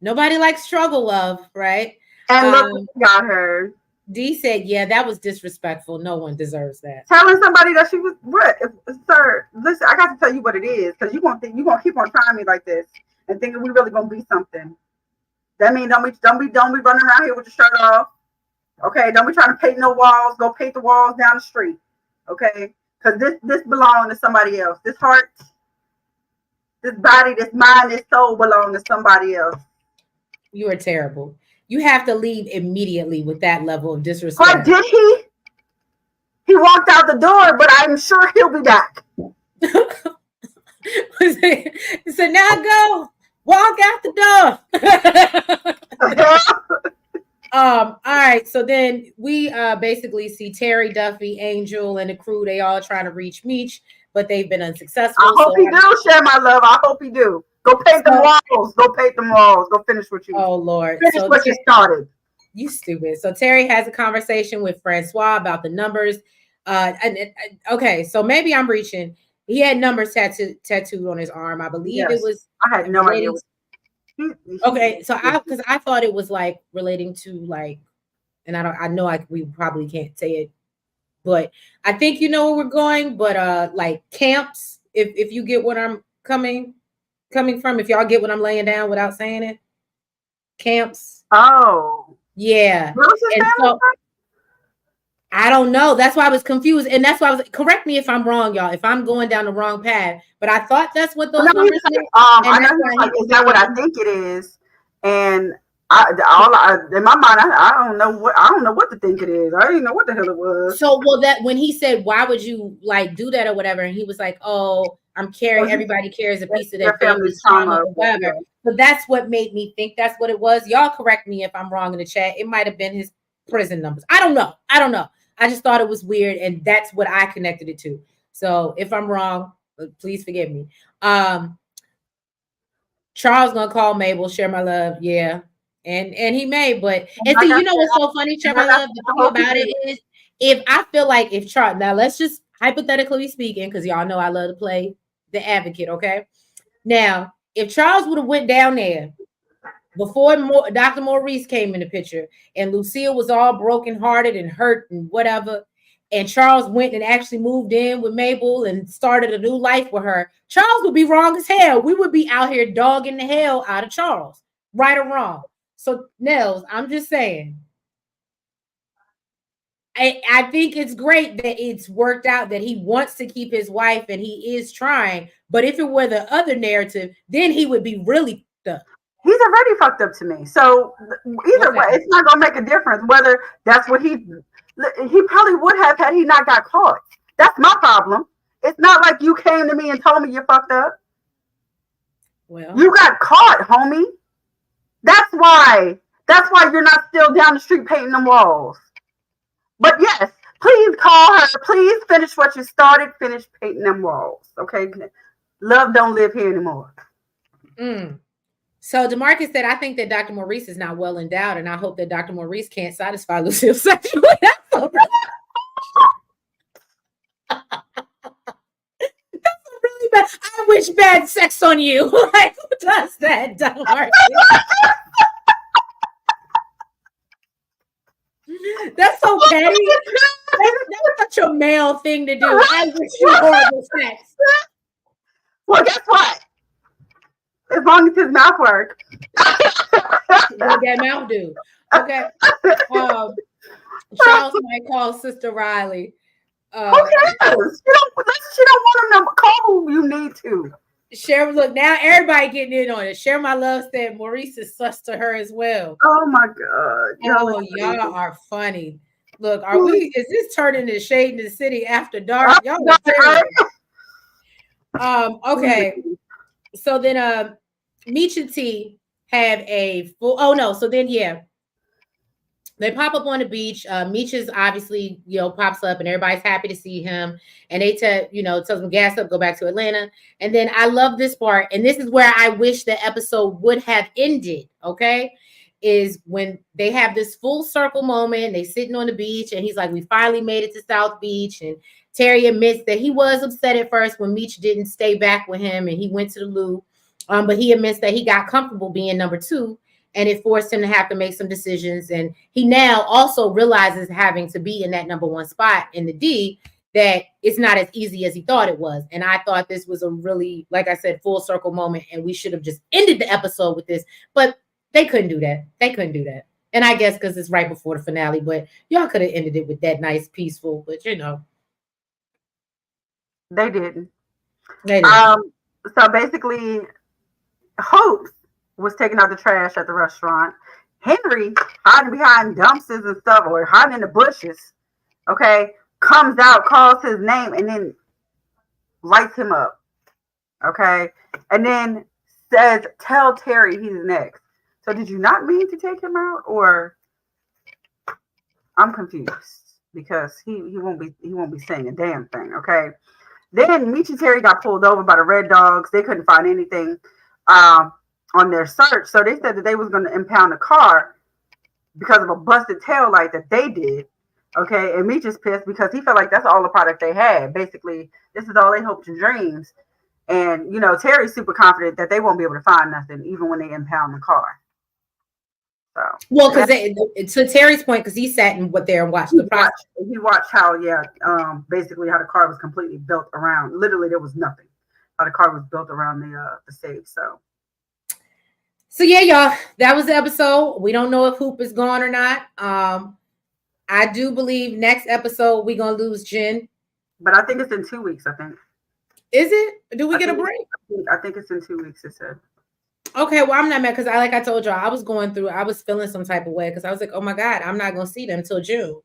Nobody likes struggle love, right?
And look where it got her.
D said, yeah, that was disrespectful. No one deserves that.
Telling somebody that she was what? Sir, listen, I got to tell you what it is, because you're gonna keep on trying me like this and thinking we really gonna be something. That means don't be running around here with your shirt off. Okay, don't be trying to paint no walls. Go paint the walls down the street. Okay, because this belongs to somebody else. This heart, this body, this mind, this soul belong to somebody else.
You are terrible. You have to leave immediately with that level of disrespect.
But did he? He walked out the door, but I'm sure he'll be back.
So now go. Walk out the door. All right. So then we basically see Terry, Duffy, Angel, and the crew. They all trying to reach Meech, but they've been unsuccessful.
I hope he do, Share My Love. I hope he do. Go paint them walls. Go paint them walls. Go finish what you.
Oh Lord!
Finish what you started.
You stupid. So Terry has a conversation with Francois about the numbers. Okay, so maybe I'm reaching. He had numbers tattooed on his arm. I believe it
Yes,
was
I had no idea.
relating.
He
Okay, so because I thought it was like relating to like, and I know we probably can't say it, but I think you know where we're going. But like camps, if you get what I'm coming from, if y'all get what I'm laying down without saying it, camps.
Oh,
Yeah.
what was his
And
family?
so I don't know. That's why I was confused. And that's why I was correct me if I'm wrong, y'all, if I'm going down the wrong path. But I thought that's what
No,
those
he was
numbers meant.
I
And
know
that's
he was
why
like,
he
"Is
was
that what I
saying,
think it is?" And in my mind, I don't know what to think it is. I didn't know what the hell it was.
so well, that when he said, why would you like do that or whatever? And he was like, oh, I'm
So
carrying,
he
everybody carries a piece of
their
their
family's
family's trauma
trauma.
or
Yeah.
whatever. So that's what made me think that's what it was. Y'all correct me if I'm wrong in the chat. It might have been his prison numbers. I don't know. I don't know. I just thought it was weird, and that's what I connected it to. So if I'm wrong, please forgive me. Um, Charles gonna call Mabel, share my love, yeah, and he may, but and
Like
see,
I
you know
said,
what's so funny, share my
like I
love.
said,
The
I
thing
hope he
about it
did.
is, if I feel like if Charles, now let's just hypothetically speaking, because y'all know I love to play the advocate, okay? Now, if Charles would have went down there before Dr. Maurice came in the picture, and Lucille was all brokenhearted and hurt and whatever, and Charles went and actually moved in with Mabel and started a new life with her, Charles would be wrong as hell. We would be out here dogging the hell out of Charles, right or wrong. So, Nels, I'm just saying, I think it's great that it's worked out that he wants to keep his wife and he is trying. But if it were the other narrative, then he would be really stuck.
He's already fucked up to me. So either way,
Okay.
it's not gonna make a difference whether that's what he probably would have had he not got caught. That's my problem. It's not like you came to me and told me you're fucked up.
Well,
You got caught, homie. That's why. That's why you're not still down the street painting them walls. But yes, please call her. Please finish what you started. Finish painting them walls. Okay. Love don't live here anymore.
So Demarcus said, I think that Dr. Maurice is not well endowed, and I hope that Dr. Maurice can't satisfy Lucille sexually. That's so really bad. I wish bad sex on you. Like, who does that, Demarcus? That's so petty. That's such a male thing to do. I wish you horrible sex.
Well, guess what? As long as his mouth works.
What that mouth do? Okay. Charles might call Sister Riley.
Who cares? She don't want him to call who you need to.
Share, look, now everybody getting in on it. Share my love said Maurice is sus to her as well.
Oh my God.
Y'all are funny. Look, is this turning to Shade in the City after dark? Y'all are terrible. Okay. So then Meech and T have a full so then they pop up on the beach. Meech is obviously, pops up and everybody's happy to see him. And they tells them gas up, go back to Atlanta. And then I love this part. And this is where I wish the episode would have ended. Okay. Is when they have this full circle moment. They sitting on the beach and he's like, we finally made it to South Beach. And Terry admits that he was upset at first when Meech didn't stay back with him and he went to the loo. But he admits that he got comfortable being number 2. And it forced him to have to make some decisions. And he now also realizes having to be in that number 1 spot in the D, that it's not as easy as he thought it was. And I thought this was a really, like I said, full circle moment. And we should have just ended the episode with this. But they couldn't do that. And I guess because it's right before the finale. But y'all could have ended it with that nice, peaceful. But
They didn't.
They didn't.
So basically, Hope was taking out the trash at the restaurant. Henry, hiding behind dumpsters and stuff, or hiding in the bushes, okay, comes out, calls his name, and then lights him up, okay, and then says, "Tell Terry he's next." So did you not mean to take him out, or I'm confused because he won't be saying a damn thing, okay? Then Meech and Terry got pulled over by the Red Dogs. They couldn't find anything on their search, so they said that they was going to impound the car. because of a busted tail light that they did. Okay, and Meech is pissed because he felt like that's all the product they had. Basically, this is all they hopes and dreams. And Terry's super confident that they won't be able to find nothing, even when they impound the car. So,
well, because to Terry's point, because he sat and there and watched the process.
He watched how, basically how the car was completely built around. Literally, there was nothing. How the car was built around the safe.
So yeah, y'all, that was the episode. We don't know if Hoop is gone or not. I do believe next episode we're gonna lose Jen.
But I think it's in 2 weeks. I think.
Is it? Do we get a break?
I think it's in 2 weeks. It said.
Okay, well, I'm not mad because like I told y'all, I was feeling some type of way because I was like, oh my God, I'm not gonna see them till June.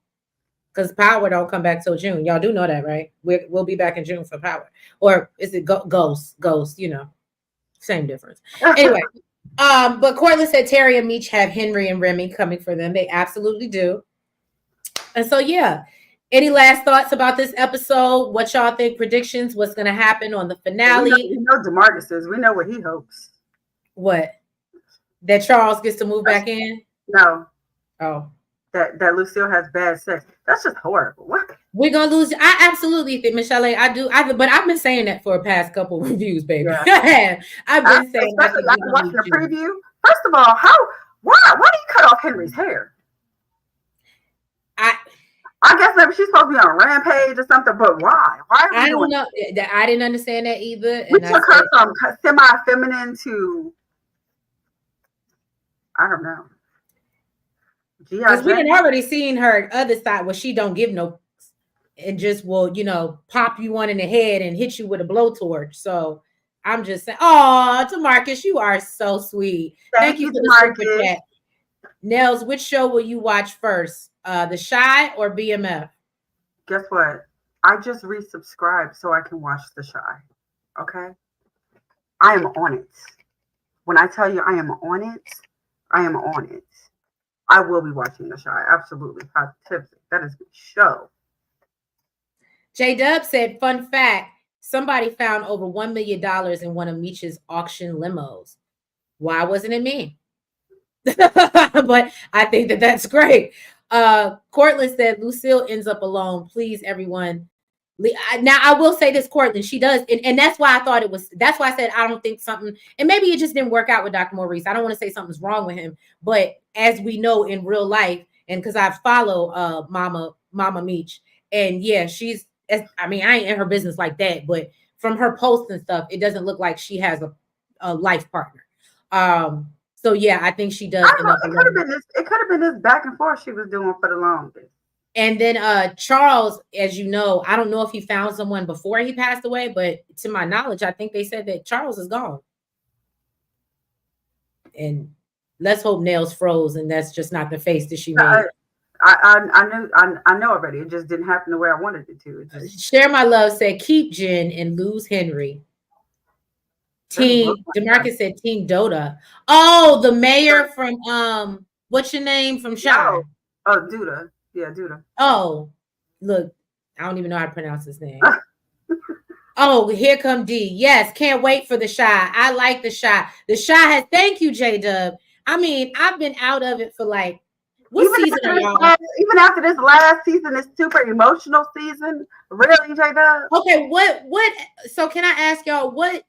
Because Power don't come back till June. Y'all do know that, right? We'll be back in June for Power. Or is it Ghost, same difference. Anyway, but Cortland said Terry and Meech have Henry and Remy coming for them. They absolutely do. And so, yeah. Any last thoughts about this episode? What y'all think? Predictions? What's going to happen on the finale?
We know DeMarcus is. We know what he hopes.
What? That Charles gets to move back in?
No.
Oh.
That Lucille has bad sex. That's just horrible. What?
We're going to lose. I absolutely think, Michelle, but I've been saying that for a past couple of reviews, baby. Yeah. I've been saying that.
Especially after watching the preview. First of all, why do you cut off Henry's hair? I guess maybe she's supposed to be on a rampage or something, but why?
I don't know. I didn't understand that either.
We took her from semi-feminine to, I don't know.
Because we had already seen her other side where she don't give no and just will, pop you one in the head and hit you with a blowtorch. So I'm just saying, oh, DeMarcus, you are so sweet. Thank you for the super chat. Nels, which show will you watch first? The Shy or BMF?
Guess what? I just resubscribed so I can watch The Shy. Okay? I am on it. When I tell you I am on it, I am on it. I will be watching The Shy. Absolutely. Positively. That is the show.
J-Dub said, fun fact, somebody found over $1 million in one of Meech's auction limos. Why wasn't it me? But I think that's great. Cortland said Lucille ends up alone. Please, everyone. Now I will say this, Cortland, she does, and that's why I thought that's why I said I don't think something, and maybe it just didn't work out with Dr. Maurice. I don't want to say something's wrong with him, but as we know in real life, and because I follow Mama Meech, and yeah, I ain't in her business like that, but from her posts and stuff, it doesn't look like she has a life partner. So yeah, I think she does.
It could have been this back and forth she was doing for the longest.
And then Charles, as you know, I don't know if he found someone before he passed away, but to my knowledge, I think they said that Charles is gone. And let's hope nails froze, and that's just not the face that she made.
I know already. It just didn't happen the way I wanted it to.
Share My Love said keep Jen and lose Henry. Team DeMarcus said Team Dota. Oh, the mayor from what's your name from Shy?
Oh, Duda. Yeah, Duda.
Oh, look, I don't even know how to pronounce his name. Oh, here come D. Yes, can't wait for The Shy. I like The Shy. The Shy has. Thank you, J-Dub. I mean, I've been out of it for like what season are y'all?
Even after this last season, this super emotional season. Really, J-Dub?
Okay, what? So can I ask y'all what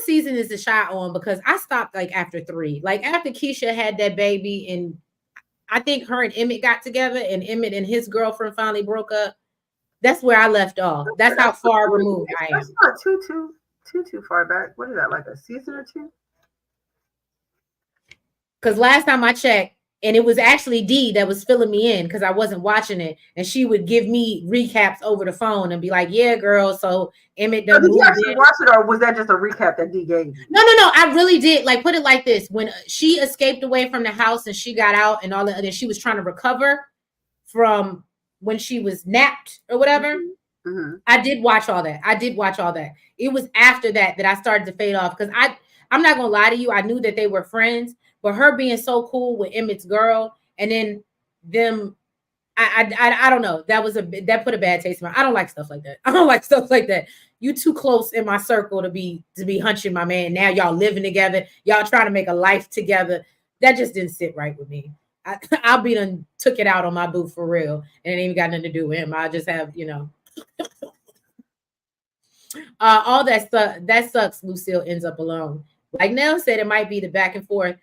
season is The Shy on? Because I stopped like after 3. Like after Keisha had that baby, and I think her and Emmett got together, and Emmett and his girlfriend finally broke up. That's where I left off. That's how far removed I am.
That's not too far back. What is that, like a season or 2?
Because last time I checked, and it was actually Dee that was filling me in because I wasn't watching it, and she would give me recaps over the phone and be like, "Yeah, girl, so Emmett done
did you actually watch it, or was that just a recap that Dee gave you?"
No, I really did. Like, put it like this: when she escaped away from the house and she got out and all that, and she was trying to recover from when she was napped or whatever.
Mm-hmm.
I did watch all that. It was after that I started to fade off because I'm not gonna lie to you. I knew that they were friends. But her being so cool with Emmett's girl, and then them, I don't know. That put a bad taste in my. I don't like stuff like that. You too close in my circle to be hunching my man. Now y'all living together. Y'all trying to make a life together. That just didn't sit right with me. I'll be done took it out on my boo for real, and it ain't even got nothing to do with him. I just have, all that stuff that sucks. Lucille ends up alone. Like Nell said, it might be the back and forth.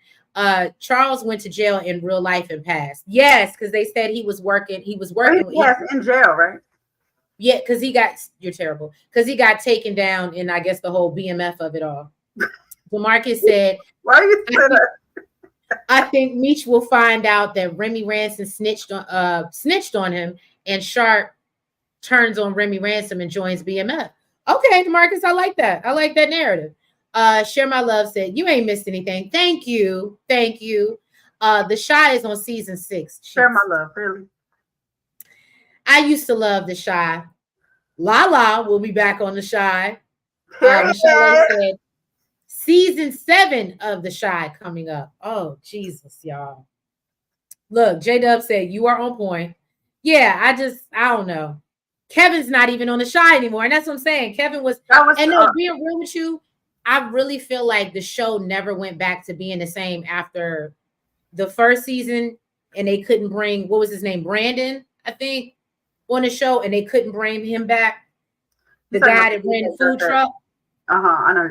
Charles went to jail in real life and passed. Yes, because they said he was working. He was working.
Yes, in jail, right?
Yeah, because you're terrible. Because he got taken down in, I guess, the whole BMF of it all. DeMarcus said,
why are you saying that?
I think Meech will find out that Remy Ransom snitched on him, and Sharp turns on Remy Ransom and joins BMF. Okay, DeMarcus, I like that. I like that narrative. Share My Love said, you ain't missed anything. Thank you. Thank you. The Shy is on season 6.
Share My Love, really.
I used to love The Shy. Lala will be back on The Shy. Michelle said, season 7 of The Shy coming up. Oh, Jesus, y'all. Look, J-Dub said, you are on point. Yeah, I don't know. Kevin's not even on The Shy anymore. And that's what I'm saying. Kevin was and no, being real with you, I really feel like the show never went back to being the same after the first season, and they couldn't bring, what was his name? Brandon, I think, on the show, and they couldn't bring him back. The guy that ran the food truck.
I know.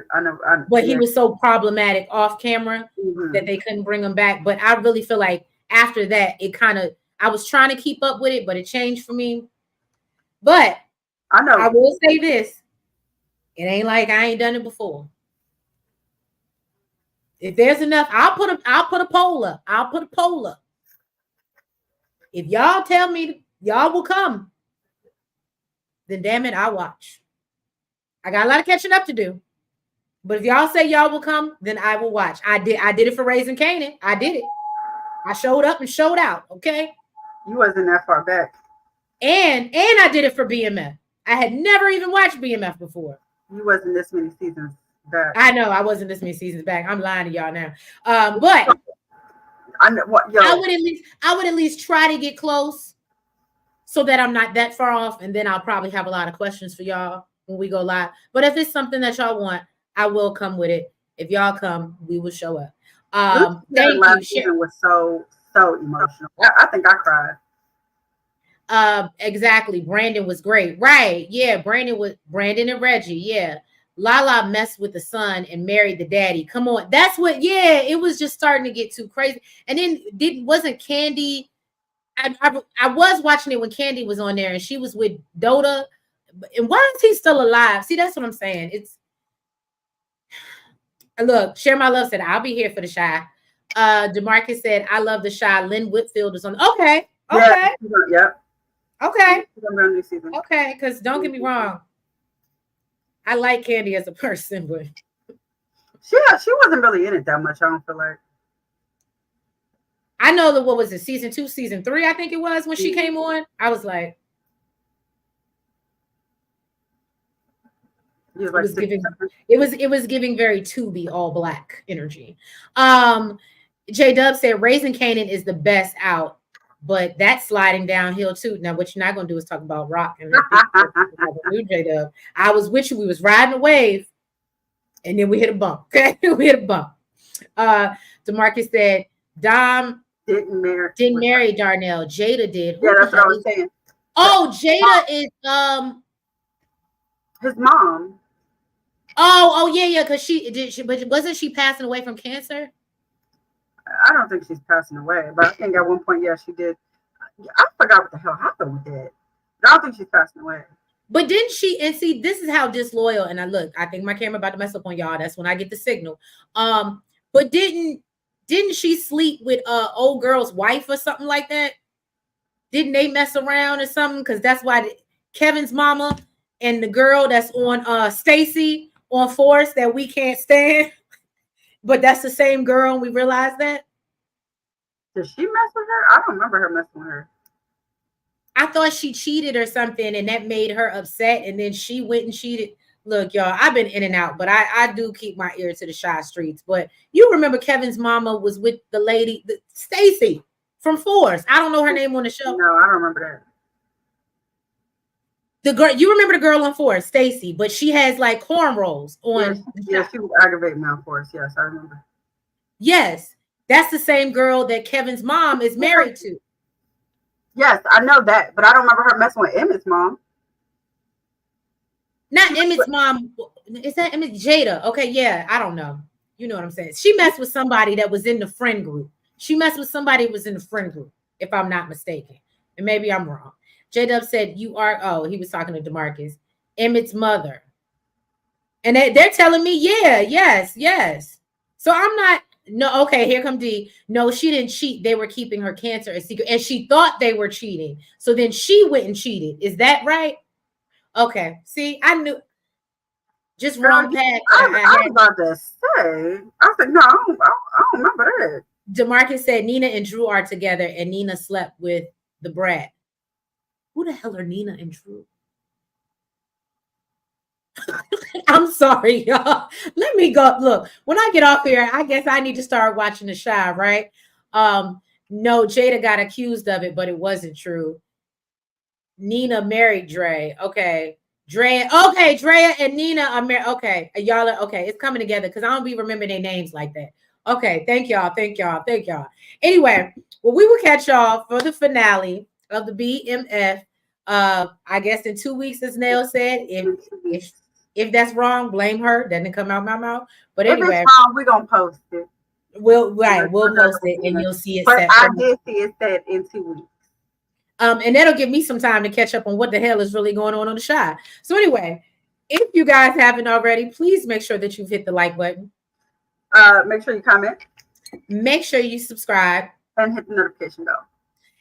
But he was so problematic off camera that they couldn't bring him back. But I really feel like after that, it kind of, I was trying to keep up with it, but it changed for me. But
I know.
I will say this. It ain't like I ain't done it before. If there's enough, I'll put a poll up. I'll put a poll up. If y'all tell me y'all will come, then damn it, I'll watch. I got a lot of catching up to do. But if y'all say y'all will come, then I will watch. I did it for Raising Canaan. I did it. I showed up and showed out. Okay.
You wasn't that far back.
And I did it for BMF. I had never even watched BMF before.
You wasn't this many seasons back.
I know I wasn't this many seasons back. I'm lying to y'all now. But
I know what
I would at least try to get close so that I'm not that far off, and then I'll probably have a lot of questions for y'all when we go live. But if it's something that y'all want, I will come with it. If y'all come, we will show up. Thank you.
Last season was so emotional. I think I cried.
Exactly. Brandon was great. Right. Yeah. Brandon and Reggie. Yeah. Lala messed with the son and married the daddy. Come on. That's what, yeah, it was just starting to get too crazy. And then wasn't Candy, I was watching it when Candy was on there and she was with Dota. And why is he still alive? See, that's what I'm saying. Look, Share My Love said, I'll be here for The Shy. DeMarcus said, I love The Shy. Lynn Whitfield is on. Okay.
Yep.
Okay. Okay, because don't get me wrong. I like Candy as a person, but
she wasn't really in it that much, I don't feel like.
I know that, what was it, season 2, season 3, I think it was, when she came on. I was like, it was giving very Tubi all black energy. J Dub said Raising Canaan is the best out, but that's sliding downhill too. Now, what you're not gonna do is talk about Rock and new J Dub. I was with you. We was riding a wave, and then we hit a bump. Okay, we hit a bump. DeMarcus said Dom didn't marry Darnell. Jada did.
Yeah, that's what I was saying.
Oh, Jada is
his mom.
Oh yeah, because but wasn't she passing away from cancer?
I don't think she's passing away, but I think at one point, yeah, she did. I forgot what the hell happened with that. I don't think she's passing away.
But didn't she? And see, this is how disloyal. And I think my camera about to mess up on y'all. That's when I get the signal. But didn't she sleep with old girl's wife or something like that? Didn't they mess around or something? Because that's why Kevin's mama and the girl that's on Stacy on Force that we can't stand. But that's the same girl, and we realized that.
Did she mess with her? I don't remember her messing with her.
I thought she cheated or something, and that made her upset, and then she went and cheated. Look, y'all, I've been in and out, but I do keep my ear to the shy streets. But you remember Kevin's mama was with the lady, Stacy from Force. I don't know her name on the show.
No, I don't remember that.
The girl, you remember the girl on Force, Stacy, but she has like cornrows on.
Yeah, she was aggravating me on Force. Yes, I remember.
Yes, That's the same girl that Kevin's mom is married to.
Yes, I know that, but I don't remember her messing with Emmett's mom.
Not Emmett's mom. Is that Emmett? Jada. Okay, yeah, I don't know. You know what I'm saying. She messed with somebody that was in the friend group. She messed with somebody that was in the friend group, if I'm not mistaken. And maybe I'm wrong. J-Dub said, you are, oh, he was talking to DeMarcus, Emmett's mother. And they're telling me, yeah, yes. So I'm not, no, okay, here come D. No, she didn't cheat. They were keeping her cancer a secret. And she thought they were cheating. So then she went and cheated. Is that right? Okay. See, I knew. Just wrong path.
I was about to say. I was like, no, I don't remember that.
DeMarcus said Nina and Drew are together, and Nina slept with the brat. Who the hell are Nina and Drew? I'm sorry, y'all. Let me go. Look, when I get off here, I guess I need to start watching The Chi, right? No, Jada got accused of it, but it wasn't true. Nina married Dre. Okay. Drea and Nina are married. Okay. Y'all are okay. It's coming together because I don't be remembering their names like that. Okay. Thank y'all. Anyway, well, we will catch y'all for the finale of the BMF. I guess in 2 weeks, as Nell said. If that's wrong, blame her. Doesn't come out my mouth. But anyway,
if it's wrong, we're gonna post it.
We'll post it and you'll see it.
But I did see it set in 2 weeks.
And that'll give me some time to catch up on what the hell is really going on The Chi. So anyway, if you guys haven't already, please make sure that you've hit the like button.
Make sure you comment.
Make sure you subscribe.
And hit the notification bell.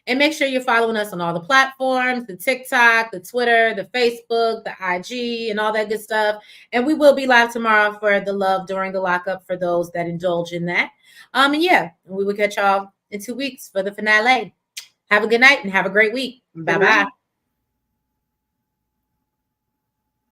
And make sure you're following us on all the platforms, the TikTok, the Twitter, the Facebook, the IG, and all that good stuff. And we will be live tomorrow for the Love During the Lockup for those that indulge in that. And yeah, we will catch y'all in 2 weeks for the finale. Have a good night and have a great week. Bye-bye.